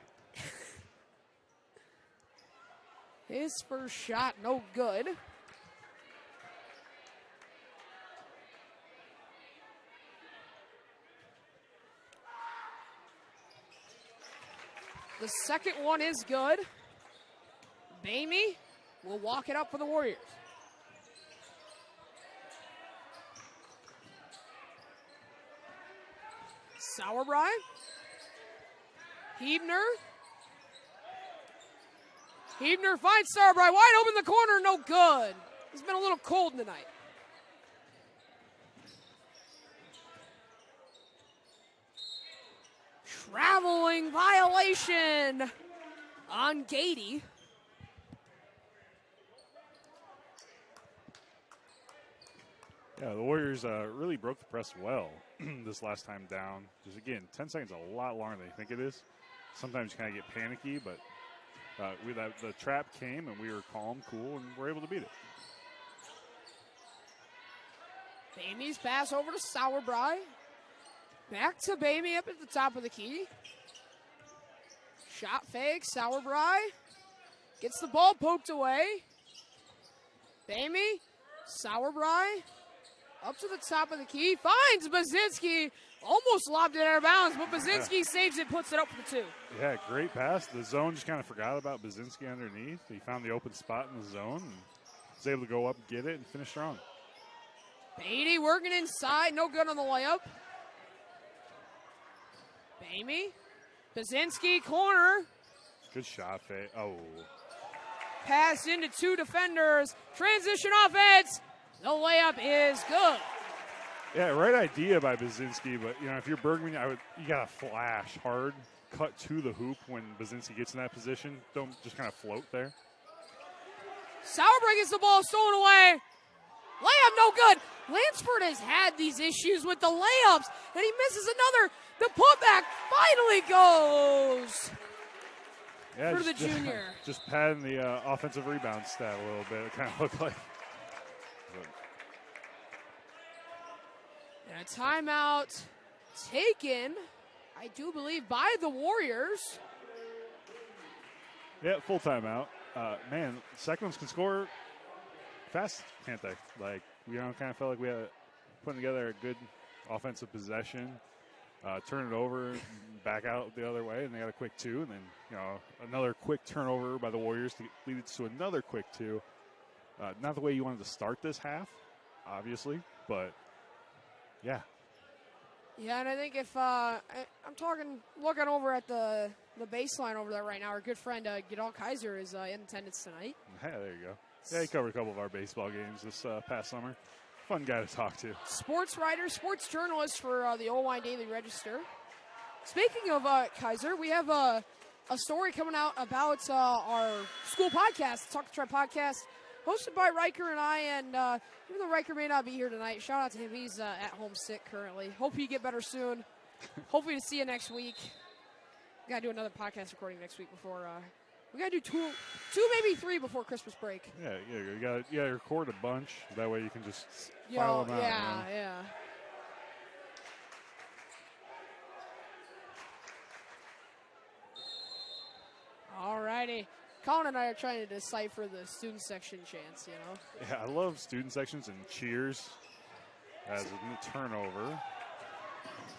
His first shot, no good. The second one is good. Bamey will walk it up for the Warriors. Sauerbrei. Hebner. Hebner finds Sauerbrei wide open in the corner, no good. It's been a little cold tonight. Traveling violation on Gady. Yeah, the Warriors really broke the press well this last time down. Just again, 10 seconds a lot longer than you think it is. Sometimes you kind of get panicky, but the trap came and we were calm, cool, and we're able to beat it. Bamey's pass over to Sauerbrei. Back to Bamey up at the top of the key. Shot fake, Sauerbrei. Gets the ball poked away. Bamey, Sauerbrei. Up to the top of the key. Finds Basinski. Almost lobbed it out of bounds, but Basinski saves it, puts it up for the two. Yeah, great pass. The zone just kind of forgot about Basinski underneath. He found the open spot in the zone and was able to go up, get it, and finish strong. Beatty working inside. No good on the layup. Bamey. Basinski, corner. Good shot, Faye. Oh. Pass into two defenders. Transition offense. The layup is good. Yeah, right idea by Basinski, but if you're Bergman, you gotta flash hard, cut to the hoop when Basinski gets in that position. Don't just kind of float there. Sauerbrei gets the ball stolen away. Layup no good. Lansford has had these issues with the layups, and he misses another. The putback finally goes for the junior. Just padding the offensive rebound stat a little bit. It kind of looked like. And a timeout taken, I do believe, by the Warriors. Yeah, full timeout. Man, second ones can score fast, can't they? Like, we kind of felt like we had putting together a good offensive possession, turn it over, back out the other way, and they got a quick two, and then another quick turnover by the Warriors to lead it to another quick two. Not the way you wanted to start this half, obviously, but yeah. Yeah, and I think if I'm looking over at the baseline over there right now, our good friend Gidal Kaiser is in attendance tonight. Yeah, there you go. Yeah, he covered a couple of our baseball games this past summer. Fun guy to talk to. Sports writer, sports journalist for the Oran Daily Register. Speaking of Kaiser, we have a story coming out about our school podcast, Talk to Trent podcast, hosted by Riker and I, and even though Riker may not be here tonight, shout out to him. He's at home sick currently. Hope you get better soon. Hopefully to see you next week. Got to do another podcast recording next week before We got to do two, maybe three before Christmas break. Yeah, you got to record a bunch. That way you can just file them out. Yeah. All righty. Colin and I are trying to decipher the student section chants, Yeah, I love student sections and cheers as a turnover.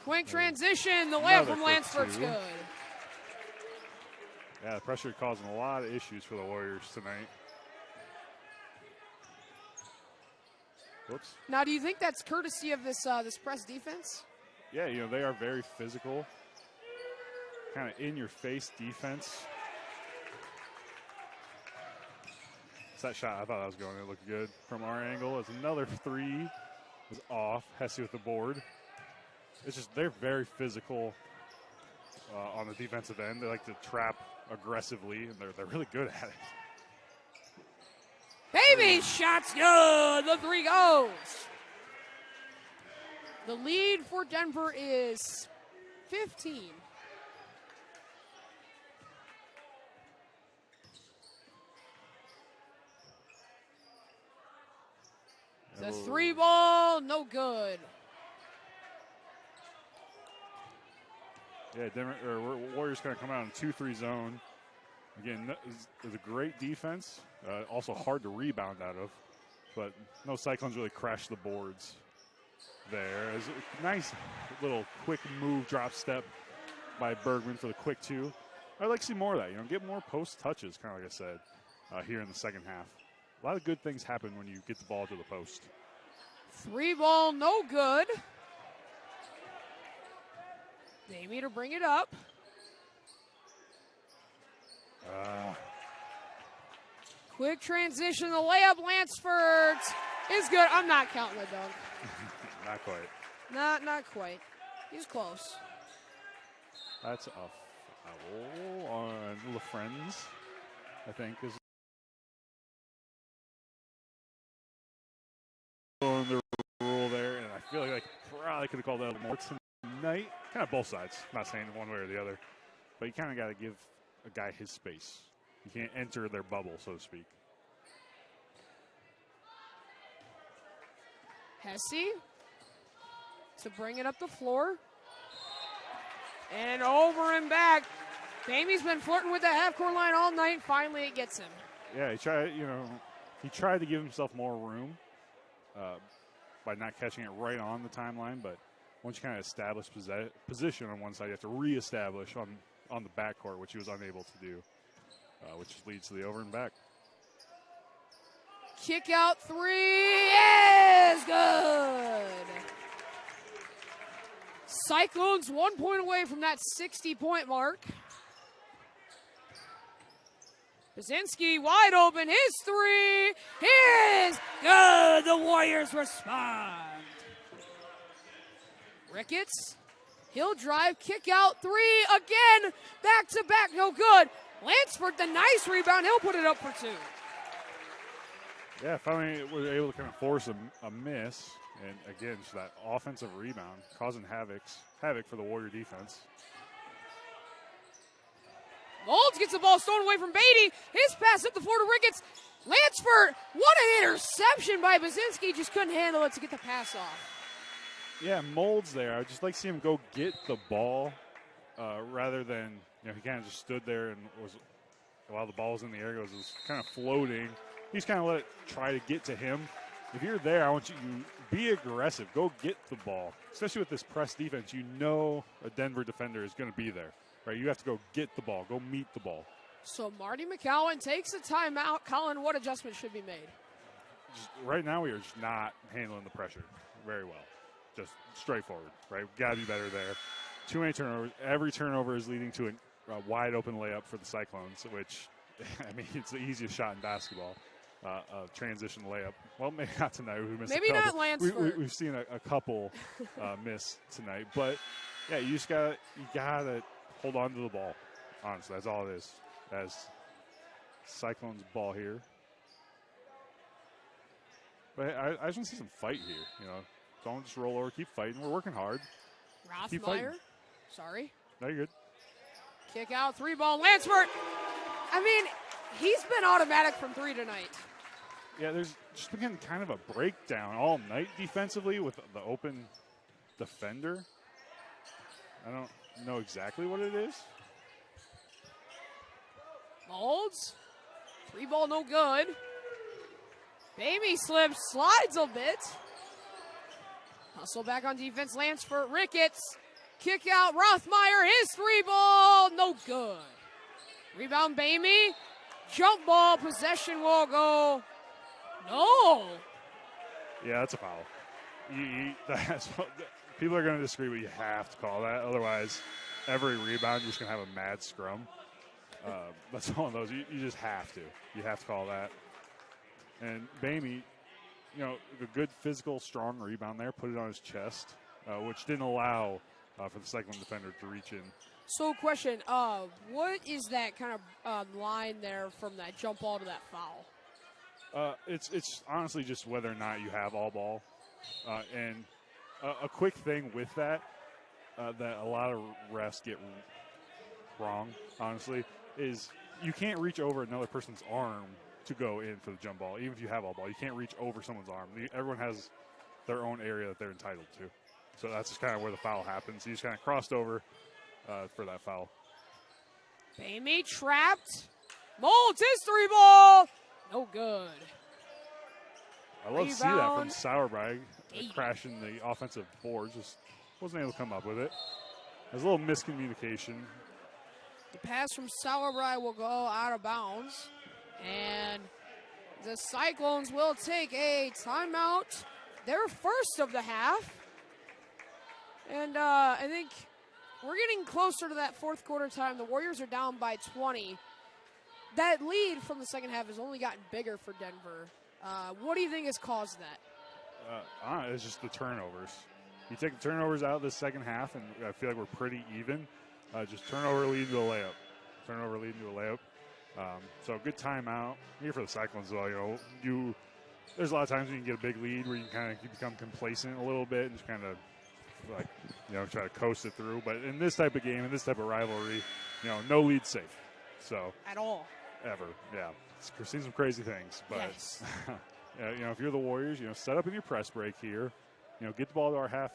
Quick transition. The layup from Lansford's good. Yeah, the pressure causing a lot of issues for the Warriors tonight. Whoops. Now, do you think that's courtesy of this this press defense? Yeah, they are very physical, kind of in-your-face defense. That shot, I thought that was going to look good from our angle. As another three was off. Hesse with the board. It's just they're very physical on the defensive end. They like to trap aggressively, and they're really good at it. Baby shot's good. The three goes. The lead for Denver is 15. The three ball, no good. Yeah, Warriors kind of come out in 2-3 zone. Again, it's a great defense. Also hard to rebound out of. But no Cyclones really crash the boards there. It's a nice little quick move, drop step by Bergman for the quick two. I'd like to see more of that. Get more post touches, kind of like I said, here in the second half. A lot of good things happen when you get the ball to the post. Three ball, no good. Amy to bring it up. Quick transition, the layup, Lansford is good. I'm not counting the dunk. Not quite. Not quite. He's close. That's a foul on LaFrenz, I think, is on the rule there, and I feel like I probably could have called that a little more tonight. Kind of both sides. I'm not saying one way or the other, but you kind of got to give a guy his space. You can't enter their bubble, so to speak. Hesse to bring it up the floor. And over and back. Bamey's been flirting with the half-court line all night. Finally, it gets him. Yeah, he tried to give himself more room by not catching it right on the timeline. But once you kind of establish position on one side, you have to reestablish on the backcourt, which he was unable to do, which leads to the over and back. Kick out three is good. Cyclones 1 point away from that 60-point mark. Basinski wide open. His three is good. The Warriors respond. Ricketts, he'll drive, kick out three again. Back to back, no good. Lansford, the nice rebound. He'll put it up for two. Yeah, finally was able to kind of force a miss. And again, just that offensive rebound causing havoc for the Warrior defense. Molds gets the ball stolen away from Beatty. His pass up the floor to Ricketts. Lansford, what an interception by Basinski. Just couldn't handle it to get the pass off. Yeah, Molds there. I would just like to see him go get the ball rather than, he kind of just stood there and while the ball was in the air, it was kind of floating. He's kind of try to get to him. If you're there, I want you to be aggressive. Go get the ball. Especially with this press defense, a Denver defender is going to be there. Right? You have to go get the ball. Go meet the ball. So Marty McCowan takes a timeout. Colin, what adjustments should be made? Right now, we are just not handling the pressure very well. Just straightforward, right? We've got to be better there. Too many turnovers. Every turnover is leading to a wide open layup for the Cyclones, which, it's the easiest shot in basketball. Transition layup. Well, maybe not tonight. We missed maybe a couple. Not Lansford. We've seen a couple miss tonight, but yeah, you gotta hold on to the ball. Honestly, that's all it is. As Cyclones ball here, but I just want to see some fight here. Don't just roll over. Keep fighting. We're working hard. Rothmeyer. Sorry. No, you're good. Kick out, three ball. Lansford I mean, he's been automatic from 3 tonight. Yeah, there's just been kind of a breakdown all night defensively with the open defender. I don't know exactly what it is. Molds. 3 ball, no good. Baby slips, slides a bit. Hustle back on defense, Lansford, Ricketts. Kick out, Rothmeyer, his 3 ball, no good. Rebound, Bamey. Jump ball, possession will go. No. Yeah, that's a foul. People are going to disagree, but you have to call that. Otherwise, every rebound, you're just going to have a mad scrum. That's one of those. You just have to. You have to call that. And Bamey, you know, a good physical, strong rebound there, put it on his chest, which didn't allow for the Cyclone defender to reach in. So, question, what is that kind of line there from that jump ball to that foul? It's honestly just whether or not you have all ball. And a quick thing with that a lot of refs get wrong, honestly, is you can't reach over another person's arm to go in for the jump ball. Even if you have all ball, you can't reach over someone's arm. Everyone has their own area that they're entitled to. So that's just kind of where the foul happens. He just kind of crossed over for that foul. Bamey trapped. Molds his 3 ball. No good. I love to see that from Sauerbrei, crashing the offensive board. Just wasn't able to come up with it. There's a little miscommunication. The pass from Sauerbrei will go out of bounds. And the Cyclones will take a timeout. Their first of the half. And I think we're getting closer to that fourth quarter time. The Warriors are down by 20. That lead from the second half has only gotten bigger for Denver. What do you think has caused that? It's just the turnovers. You take the turnovers out of the second half, and I feel like we're pretty even. Just turnover lead to a layup. Turnover lead to a layup. So good timeout here for the Cyclones as well. You know, there's a lot of times when you can get a big lead where you can kind of become complacent a little bit and just kind of like, you know, try to coast it through. But in this type of game, in this type of rivalry, you know, no lead safe. So at all. Ever, yeah. We've seen some crazy things, but yes. you know, if you're the Warriors, you know, set up in your press break here. You know, get the ball to our half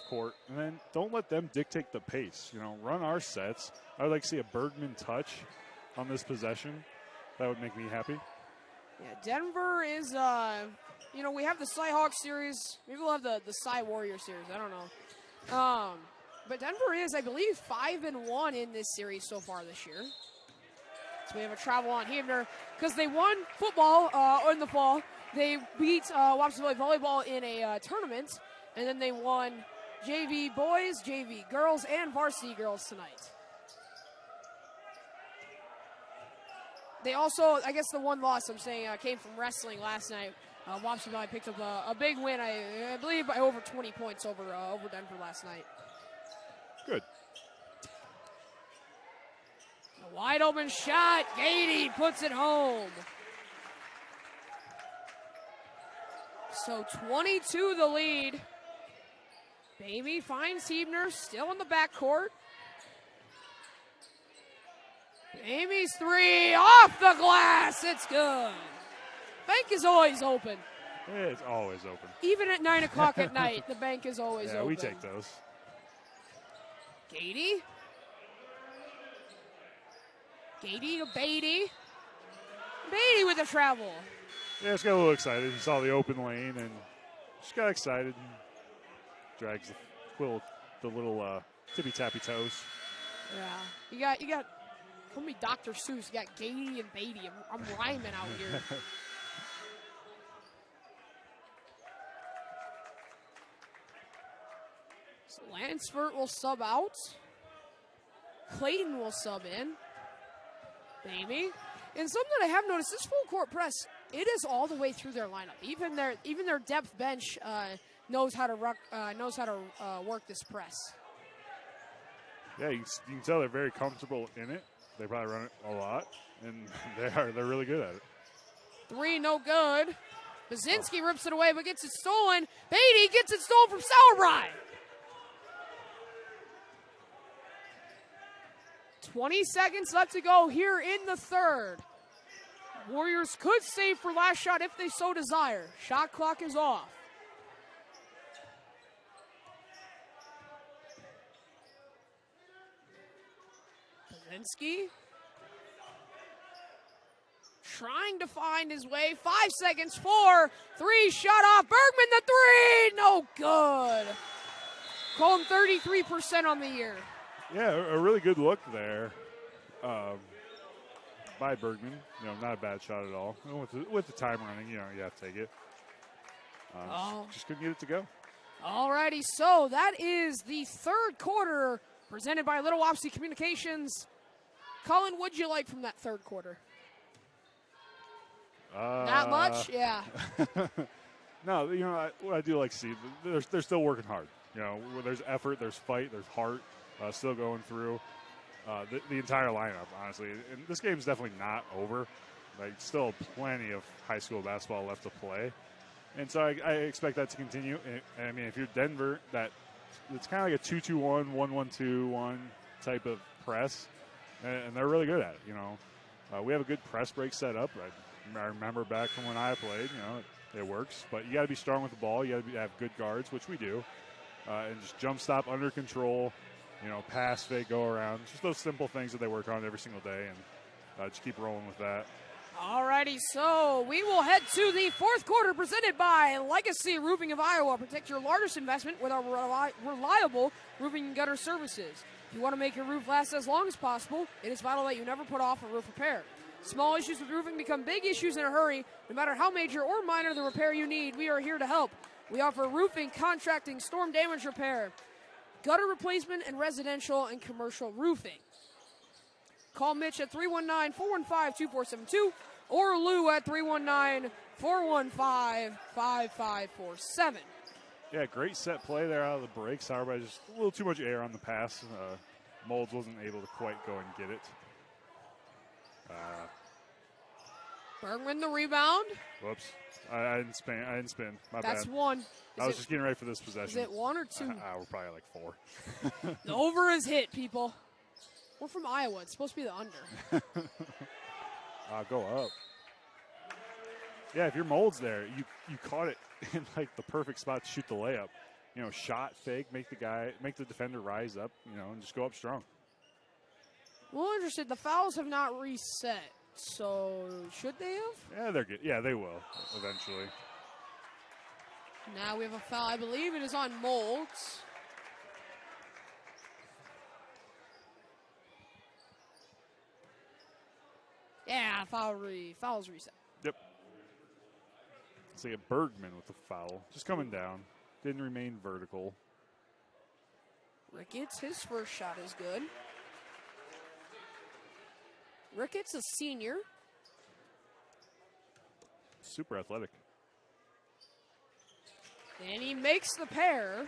court, and then don't let them dictate the pace. You know, run our sets. I would like to see a Bergman touch on this possession. That would make me happy. Yeah, Denver is, you know, we have the Cy-Hawks series. Maybe we'll have the Cy-Warrior series. I don't know. But Denver is, I believe, 5-1 in this series so far this year. So we have a travel on Hebner because they won football in the fall. They beat Wapsie volleyball in a tournament, and then they won JV boys, JV girls, and varsity girls tonight. They also, I guess the one loss I'm saying came from wrestling last night. Wapsie Valley picked up a big win, I believe, by over 20 points over Denver last night. Good. A wide open shot. Gady puts it home. So 22 the lead. Bamey finds Hebner still in the backcourt. Bamey's 3 off the glass. It's good. Bank is always open. It's always open. Even at 9 o'clock at night, the bank is always open. Yeah, we take those. Gady. Gady to Beatty. Beatty with the travel. Yeah, just got a little excited. He saw the open lane and just got excited. And drags the little tippy tappy toes. Yeah, you got. Call me Dr. Seuss. You got Gady and Beatty. I'm rhyming out here. So Lansford will sub out. Clayton will sub in. Bamey. And something I have noticed, this full court press, it is all the way through their lineup. Even their depth bench knows how to work this press. Yeah, you can tell they're very comfortable in it. They probably run it a lot, and they're really good at it. 3, no good. Baczynski rips it away, but gets it stolen. Beatty gets it stolen from Sauerbrei. 20 seconds left to go here in the third. Warriors could save for last shot if they so desire. Shot clock is off. Bazinski trying to find his way. 5 seconds, 4, 3, shot off. Bergman the three, no good. Call him 33% on the year. Yeah, a really good look there by Bergman. Not a bad shot at all. With the time running, you have to take it. Just couldn't get it to go. Alrighty, so that is the third quarter presented by Little Wapsie Communications. Colin, what'd you like from that third quarter? Not much? Yeah. No, what I do like to see, they're still working hard. Where there's effort, there's fight, there's heart still going through the entire lineup, honestly. And this game's definitely not over. Still plenty of high school basketball left to play. And so I expect that to continue. And I mean, if you're Denver, it's kind of like a 2-2-1, 1-1-2-1 type of press. And they're really good at it, We have a good press break set up. I remember back from when I played, it works. But you got to be strong with the ball. You got to have good guards, which we do. And just jump stop, under control, pass, fake, go around. Just those simple things that they work on every single day. And just keep rolling with that. Alrighty, so we will head to the fourth quarter presented by Legacy Roofing of Iowa. Protect your largest investment with our reliable roofing and gutter services. If you want to make your roof last as long as possible, it is vital that you never put off a roof repair. Small issues with roofing become big issues in a hurry. No matter how major or minor the repair you need, we are here to help. We offer roofing, contracting, storm damage repair, gutter replacement, and residential and commercial roofing. Call Mitch at 319-415-2472 or Lou at 319-415-5547. Yeah, great set play there out of the break. Sauerby just a little too much air on the pass. Molds wasn't able to quite go and get it. Bergman the rebound. Whoops. I didn't spin. My bad. That's one. I was just getting ready for this possession. Is it 1 or 2? We're probably like 4. The over is hit, people. We're from Iowa. It's supposed to be the under. Go up. Yeah, if your Mold's there, you caught it in like the perfect spot to shoot the layup. Shot, fake, make the defender rise up, and just go up strong. Well, interested. The fouls have not reset, so should they have? Yeah, they're good. Yeah, they will eventually. Now we have a foul. I believe it is on Molds. Yeah, foul's reset. Yep. It's like a Bergman with the foul. Just coming down. Didn't remain vertical. Ricketts, his first shot is good. Ricketts, a senior. Super athletic. And he makes the pair.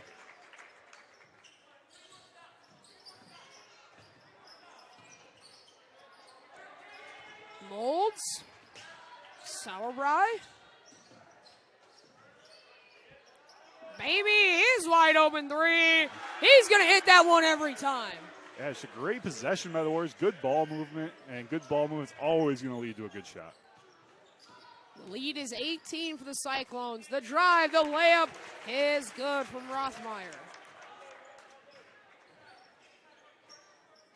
Molds. Sauerbrei. Baby, he's wide open three. He's going to hit that one every time. Yeah, it's a great possession by the Warriors. Good ball movement, and good ball movement's always going to lead to a good shot. The lead is 18 for the Cyclones. The drive, the layup is good from Rothmeyer.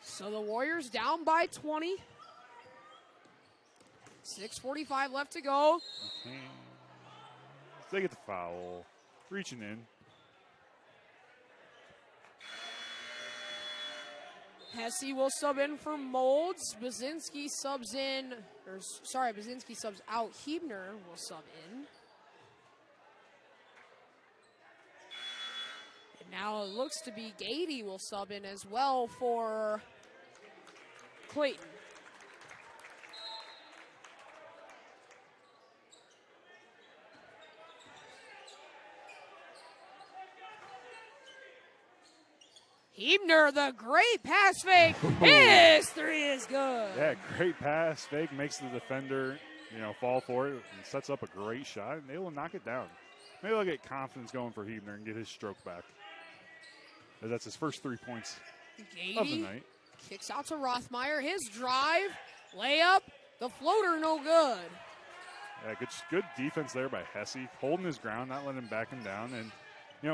So the Warriors down by 20. 6:45 left to go. Okay. They get the foul. Reaching in. Hesse will sub in for Molds. Bazinski subs out. Hebner will sub in. And now it looks to be Gady will sub in as well for Clayton. Hebner, the great pass fake. His three is good. Yeah, great pass fake. Makes the defender, fall for it and sets up a great shot. And they will knock it down. Maybe they'll get confidence going for Hebner and get his stroke back. That's his first 3 points of the night. Kicks out to Rothmeyer. His drive, layup, the floater, no good. Yeah, good defense there by Hesse, holding his ground, not letting him back him down, and,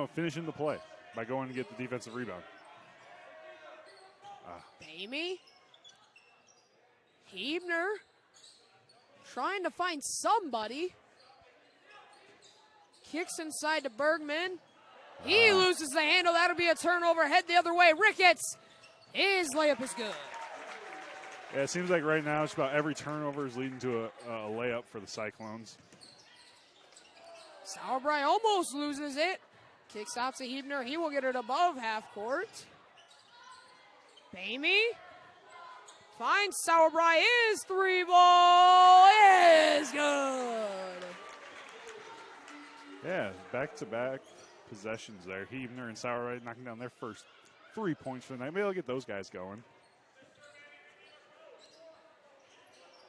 finishing the play by going to get the defensive rebound. Bamey. Hebner. Trying to find somebody. Kicks inside to Bergman. He loses the handle. That'll be a turnover. Head the other way. Ricketts. His layup is good. Yeah, it seems like right now it's about every turnover is leading to a layup for the Cyclones. Sauerbrei almost loses it. Kicks out to Hebner. He will get it above half court. Bamey finds Sauerbrei. His three ball is good. Yeah, back-to-back possessions there. Hebner and Sauerbrei knocking down their first 3 points for the night. Maybe they'll get those guys going.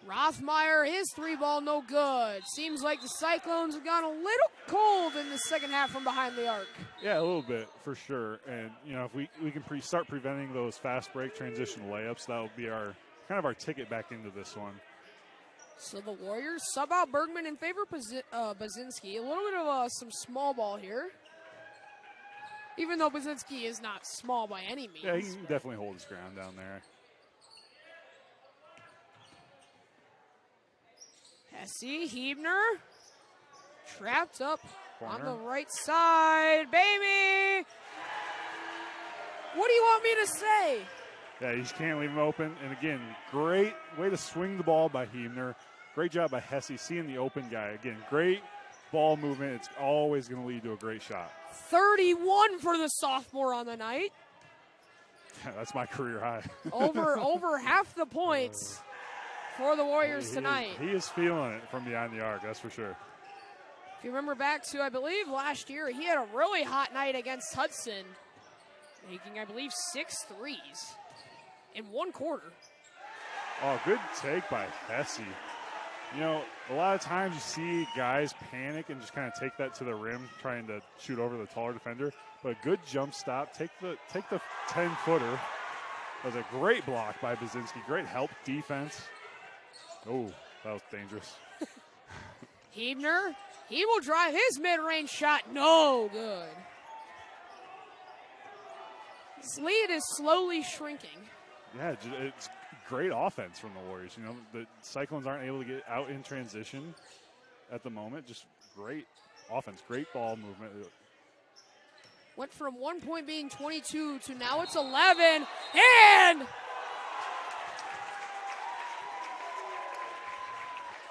Rothmeyer, his three ball no good. Seems like the Cyclones have gone a little cold in the second half from behind the arc. Yeah, a little bit for sure. And if we can start preventing those fast break transition layups, that'll be our ticket back into this one. So the Warriors sub out Bergman in favor of Baczynski. A little bit of some small ball here. Even though Baczynski is not small by any means. Yeah, he can definitely hold his ground down there. Hesse, Hebner, trapped up Corner. on the right side. Bamey! What do you want me to say? Yeah, you just can't leave him open. And again, great way to swing the ball by Hebner. Great job by Hesse seeing the open guy. Again, great ball movement. It's always going to lead to a great shot. 31 for the sophomore on the night. Yeah, that's my career high. over half the points for the Warriors tonight. He is feeling it from behind the arc, that's for sure. If you remember back to, I believe, last year, he had a really hot night against Hudson, making, I believe, 6 threes in one quarter. Oh, good take by Hesse. A lot of times you see guys panic and just kind of take that to the rim, trying to shoot over the taller defender. But a good jump stop, take the 10-footer. That was a great block by Baczynski. Great help defense. Oh, that was dangerous. Hebner, he will drive his mid-range shot. No good. His lead is slowly shrinking. Yeah, it's great offense from the Warriors. The Cyclones aren't able to get out in transition at the moment. Just great offense, great ball movement. Went from 1 point being 22 to now it's 11. And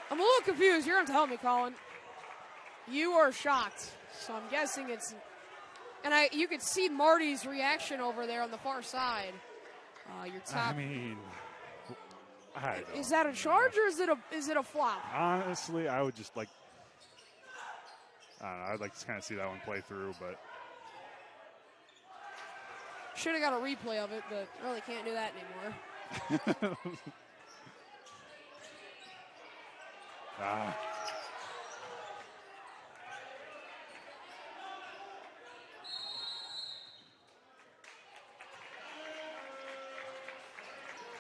I'm a little confused. You're going to tell me, Colin. You are shocked. So I'm guessing it's... And you could see Marty's reaction over there on the far side. Your top... Is that a charge or is it a flop? Honestly, I would just I don't know. I'd like to kind of see that one play through, but... Should have got a replay of it, but really can't do that anymore.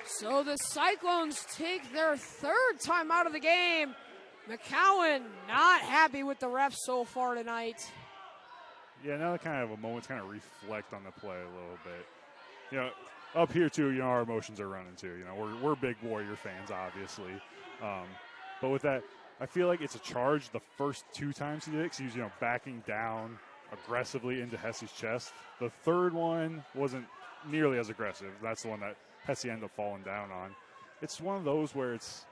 So the Cyclones take their third time out of the game. McCowan not happy with the refs so far tonight. Yeah, now kind of a moment to kind of reflect on the play a little bit. Up here too, our emotions are running too. We're big Warrior fans, obviously. But with that, I feel like it's a charge the first 2 times he did it, because he was, backing down aggressively into Hesse's chest. The third one wasn't nearly as aggressive. That's the one that Hesse ended up falling down on. It's one of those where it's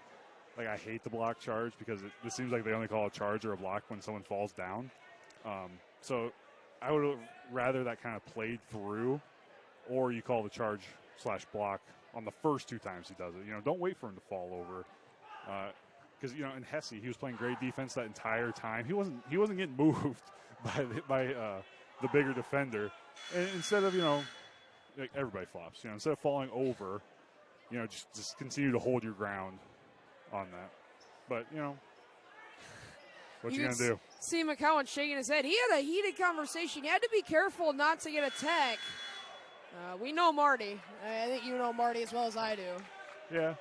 like, I hate the block charge because it seems like they only call a charge or a block when someone falls down. So I would rather that kind of played through, or you call the charge/block on the first 2 times he does it. Don't wait for him to fall over. Because in Hesse, he was playing great defense that entire time. He wasn't getting moved by the bigger defender. And instead of everybody flops. Instead of falling over, just continue to hold your ground on that. But what you gonna do? See McCowan shaking his head. He had a heated conversation. He had to be careful not to get a tech. We know Marty. I think you know Marty as well as I do. Yeah.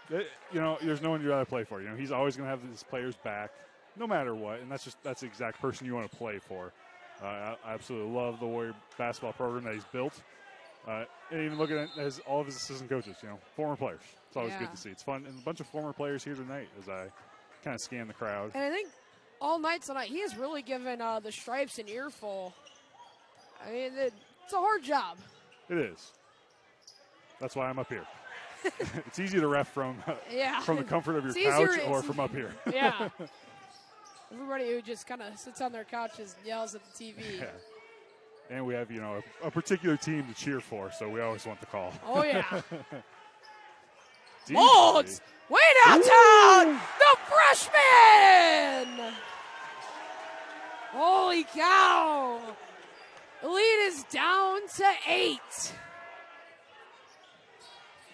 There's no one you'd rather play for. He's always going to have his players back, no matter what, and that's the exact person you want to play for. I absolutely love the Warrior basketball program that he's built. And even looking at all of his assistant coaches, former players. It's always good to see. It's fun, and a bunch of former players here tonight as I kind of scan the crowd. And I think all night tonight, he has really given the Stripes an earful. I mean, it's a hard job. It is. That's why I'm up here. It's easy to ref from the comfort of your couch or from up here. Yeah. Everybody who just kind of sits on their couches and yells at the TV. Yeah. And we have, a particular team to cheer for, so we always want the call. Oh, yeah. Molds, way downtown, the freshman! Holy cow. The lead is down to 8.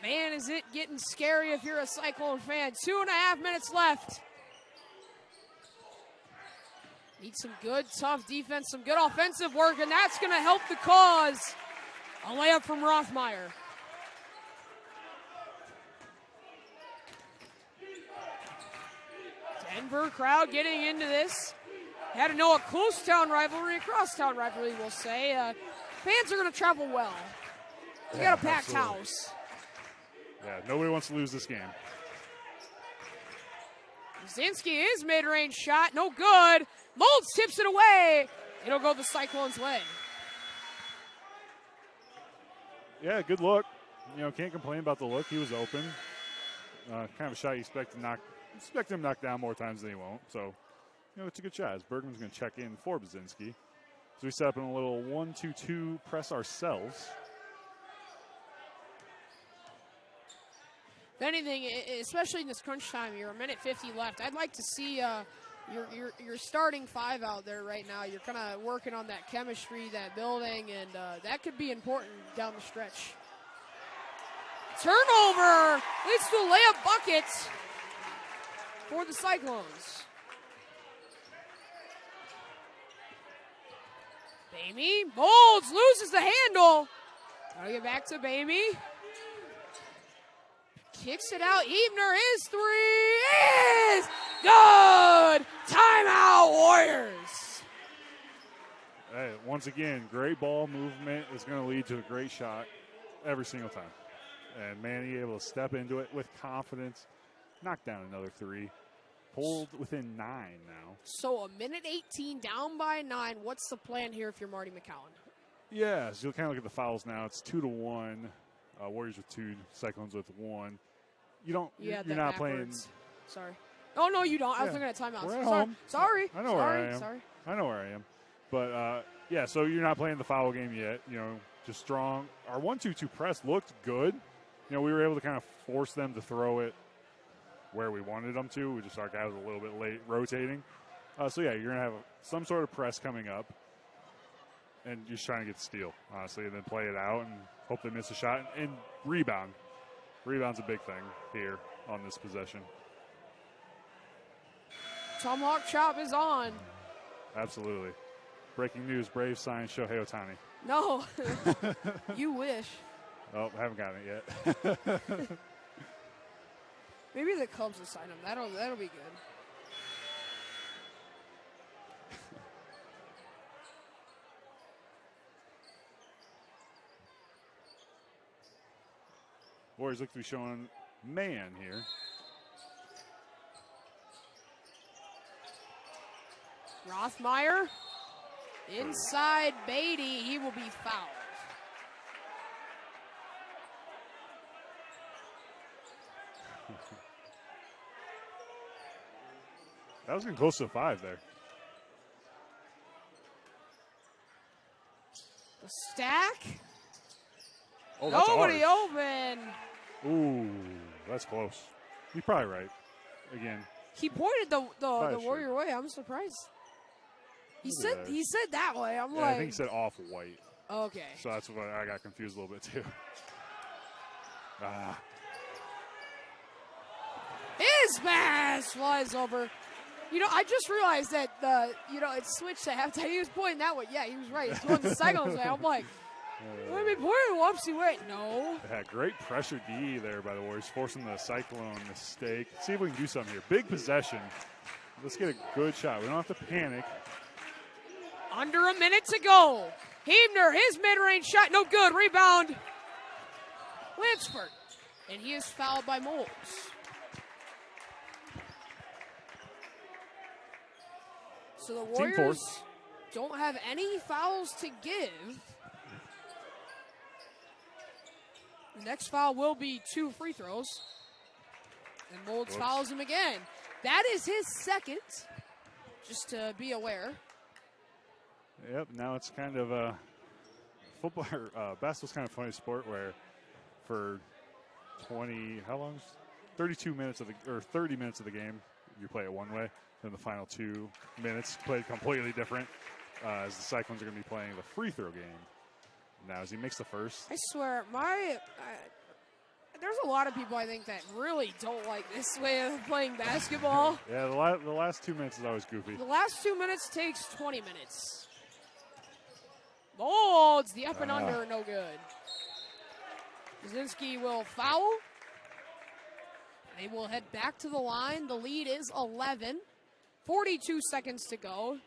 Man, is it getting scary if you're a Cyclone fan. 2.5 minutes left. Need some good, tough defense, some good offensive work, and that's going to help the cause. A layup from Rothmeyer. Denver crowd getting into this. Had to know a close town rivalry, a cross-town rivalry, we'll say. Fans are going to travel well. We got a packed house. Yeah, nobody wants to lose this game. Zinski, his mid-range shot, no good. Molds tips it away. It'll go the Cyclones' way. Yeah, good look. Can't complain about the look. He was open. Kind of a shot you expect him to knock down more times than he won't. So, it's a good shot. As Bergman's going to check in for Baczynski. So we set up in a little 1-2-2 press ourselves. If anything, especially in this crunch time, you're a minute 50 left. I'd like to see your starting 5 out there right now. You're kind of working on that chemistry, that building, and that could be important down the stretch. Turnover leads to a layup bucket for the Cyclones. Bamey, Molds loses the handle. Gotta get back to Bamey. Kicks it out. Ebner, his 3 is good. Timeout, Warriors. Hey, once again, great ball movement is going to lead to a great shot every single time. And Manny able to step into it with confidence, knock down another 3. Pulled within 9 now. So a minute 18, down by 9. What's the plan here if you're Marty McCowan? Yeah, so you'll kind of look at the fouls now. It's 2-1. Warriors with 2, Cyclones with 1. You're not playing. Sorry. Oh, no, you don't. I was looking at timeouts. We're at home. Sorry. I know where I am. Sorry. I know where I am. But, so you're not playing the foul game yet. Just strong. Our 1-2-2 press looked good. We were able to kind of force them to throw it where we wanted them to. We just, our guy was a little bit late rotating. You're going to have some sort of press coming up. And just trying to get the steal, honestly, and then play it out and hope they miss a shot. And rebound. Rebound's a big thing here on this possession. Tomahawk chop is on. Absolutely. Breaking news, Braves sign Shohei Ohtani. No. You wish. Oh, I haven't gotten it yet. Maybe the Cubs will sign him. That'll be good. Warriors look to be showing man here. Rothmeyer inside Beatty. He will be fouled. That was getting close to a 5 there. The stack. Oh, that's nobody ours. open. Ooh, that's close. You're probably right. Again. He pointed the Warrior way. I'm surprised. He said that way. I'm like. I think he said off white. Okay. So that's what I got confused a little bit too. His pass flies over. I just realized that it switched to halftime. He was pointing that way. Yeah, he was right. He's going the Cyclones way. I'm like, wait a be pointed Wapsie way. No. Yeah, great pressure D there by the Warriors, forcing the Cyclone mistake. See if we can do something here. Big possession. Let's get a good shot. We don't have to panic. Under a minute to go. Hebner, his mid-range shot, no good. Rebound, Lansford. And he is fouled by Molds. So the Warriors don't have any fouls to give. The next foul will be 2 free throws. And Molds fouls him again. That is his second, just to be aware. Yep, now it's kind of a football, basketball's kind of a funny sport where for 32 minutes of the, or 30 minutes of the game, you play it one way. Then the final 2 minutes played completely different, as the Cyclones are going to be playing the free throw game. Now as he makes the first. I swear, there's a lot of people I think that really don't like this way of playing basketball. Yeah, the last 2 minutes is always goofy. The last 2 minutes takes 20 minutes. Molds, the up and under, no good. Kaczynski will foul. They will head back to the line. The lead is 11. 42 seconds to go.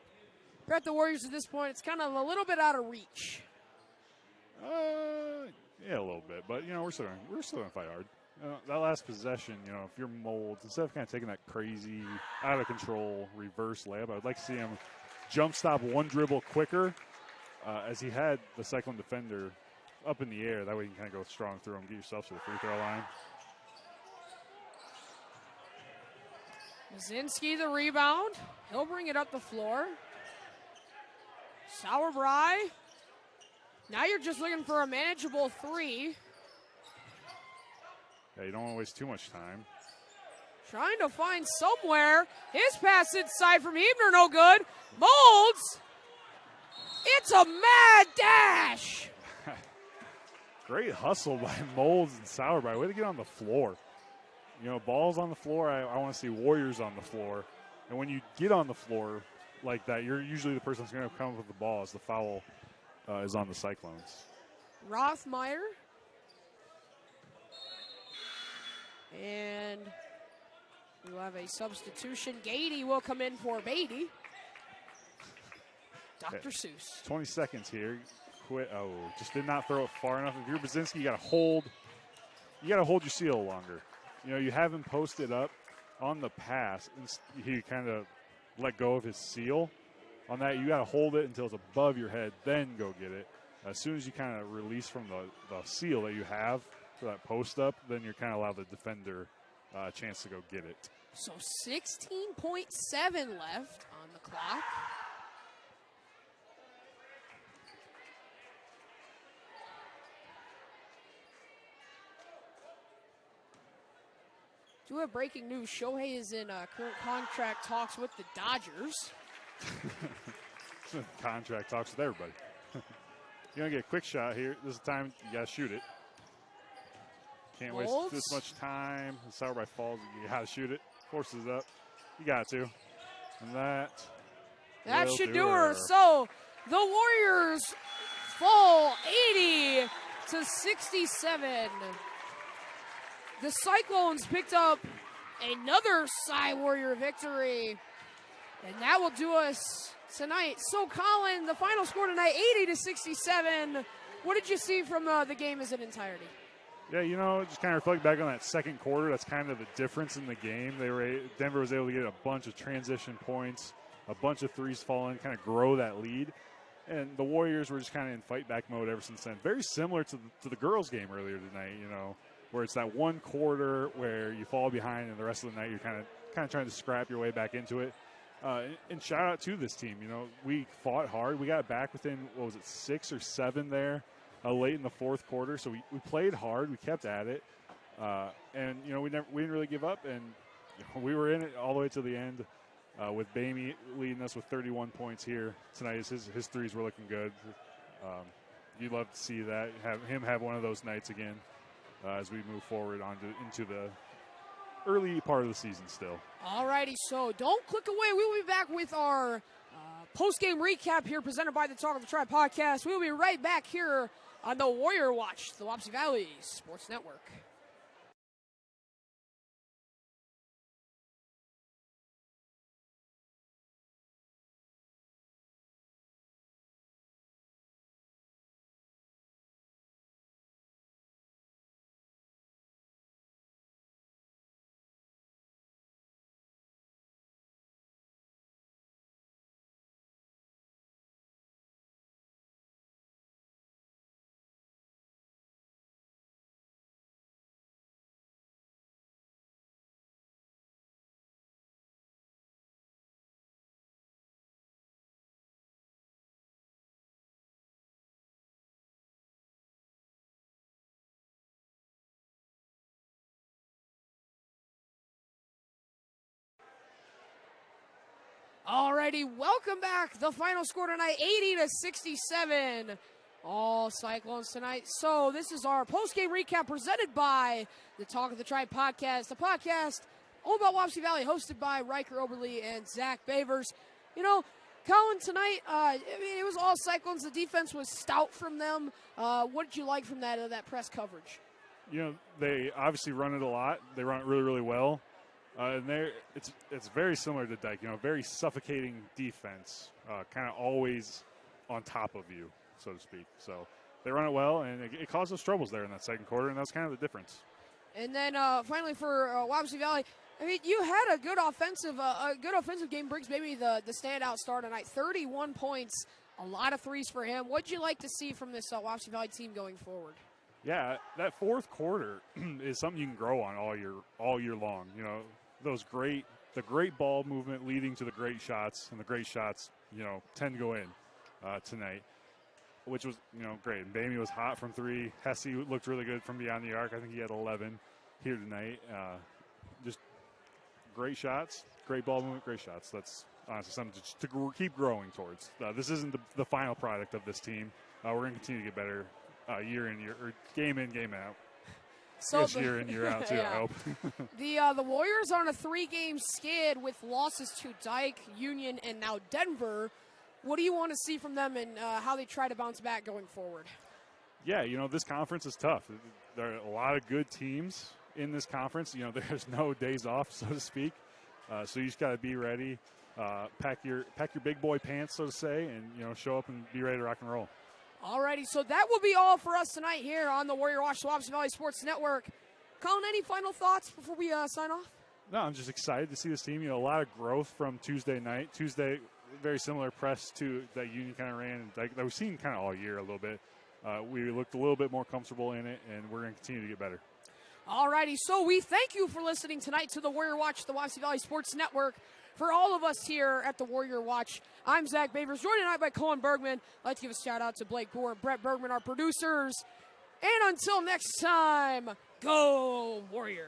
We're at the Warriors at this point. It's kind of a little bit out of reach. Yeah, a little bit, but we're still gonna fight hard. That last possession, if you're Molds, instead of kind of taking that crazy, out of control reverse layup, I would like to see him jump stop one dribble quicker, as he had the Cyclone defender up in the air. That way you can kind of go strong through him, get yourself to the free throw line. Kaczynski the rebound. He'll bring it up the floor. Sauerbrei. Now you're just looking for a manageable 3. Yeah, you don't want to waste too much time. Trying to find somewhere. His pass inside from Hebner, no good. Molds. It's a mad dash. Great hustle by Molds and Sauerbrei. Way to get on the floor. Balls on the floor, I want to see Warriors on the floor. And when you get on the floor like that, you're usually the person that's going to come up with the ball as the foul is on the Cyclones. Rothmeyer. And we'll have a substitution. Gady will come in for Beatty. Dr. Seuss. 20 seconds here. Quit. Oh, just did not throw it far enough. If you're Baczynski, you got to hold your seal longer. You have him posted up on the pass, and he kind of let go of his seal. On that, you got to hold it until it's above your head, then go get it. As soon as you kind of release from the seal that you have for that post up, then you're kind of allow the defender a chance to go get it. So 16.7 left on the clock. Do have breaking news. Shohei is in current contract talks with the Dodgers. Contract talks with everybody. You're going to get a quick shot here. This is the time you got to shoot it. Can't waste this much time. Sauerbrei falls. You got to shoot it. Forces it up. You got to. And that should do her. So the Warriors fall 80 to 67. The Cyclones picked up another Cy Warrior victory, and that will do us tonight. So, Colin, the final score tonight, 80 to 67. What did you see from the game as an entirety? Yeah, just kind of reflect back on that second quarter. That's kind of the difference in the game. Denver was able to get a bunch of transition points, a bunch of threes falling, kind of grow that lead. And the Warriors were just kind of in fight back mode ever since then. Very similar to the girls' game earlier tonight, where it's that one quarter where you fall behind and the rest of the night you're kind of trying to scrap your way back into it. And shout out to this team. We fought hard. We got back within, 6 or 7 there late in the fourth quarter. So we played hard. We kept at it. And, we didn't really give up. And we were in it all the way to the end with Bamey leading us with 31 points here tonight. His threes were looking good. You'd love to see that, have one of those nights again. As we move forward into the early part of the season still. All righty, so don't click away. We will be back with our post-game recap here presented by the Talk of the Tribe podcast. We will be right back here on the Warrior Watch, the Wapsie Valley Sports Network. Alrighty, welcome back. The final score tonight, 80-67. All Cyclones tonight. So this is our post-game recap presented by the Talk of the Tribe podcast. The podcast owned by Wapsie Valley, hosted by Riker Oberle and Zach Bavers. You know, Colin, tonight, it was all Cyclones. The defense was stout from them. What did you like from that press coverage? You know, they obviously run it a lot. They run it really, really well. And it's very similar to Dyke, you know, very suffocating defense, kind of always on top of you, so to speak. So they run it well, and it caused us troubles there in that second quarter, and that's kind of the difference. And then finally for Wapsie Valley, I mean, you had a good offensive game. Briggs maybe the standout star tonight. 31 points, a lot of threes for him. What'd you like to see from this Wapsie Valley team going forward? Yeah, that fourth quarter is something you can grow on all year long. You know, the great ball movement leading to the great shots, and the great shots, you know, tend to go in tonight, which was, you know, great. And Bamey was hot from three. Hesse looked really good from beyond the arc. I think he had 11 here tonight. Just great shots, great ball movement, great shots. That's honestly something to keep growing towards. This isn't the final product of this team. We're going to continue to get better year in, year, or game in, game out. So year in, year out, too, yeah. I hope. The Warriors are on a 3-game skid with losses to Dyke, Union, and now Denver. What do you want to see from them and how they try to bounce back going forward? Yeah, you know, this conference is tough. There are a lot of good teams in this conference. You know, there's no days off, so to speak. So you just got to be ready, pack your big boy pants, so to say, and, you know, show up and be ready to rock and roll. Alrighty, so that will be all for us tonight here on the Warrior Watch, the Wapsie Valley Sports Network. Colin, any final thoughts before we sign off? No, I'm just excited to see this team. You know, a lot of growth from Tuesday night. Tuesday, very similar press to that Union kind of ran, and that we've seen kind of all year a little bit. We looked a little bit more comfortable in it, and we're going to continue to get better. Alrighty, so we thank you for listening tonight to the Warrior Watch, the Wapsie Valley Sports Network. For all of us here at the Warrior Watch, I'm Zach Bavers, joined tonight by Colin Bergman. I'd like to give a shout out to Blake Gore and Brett Bergman, our producers. And until next time, go Warriors!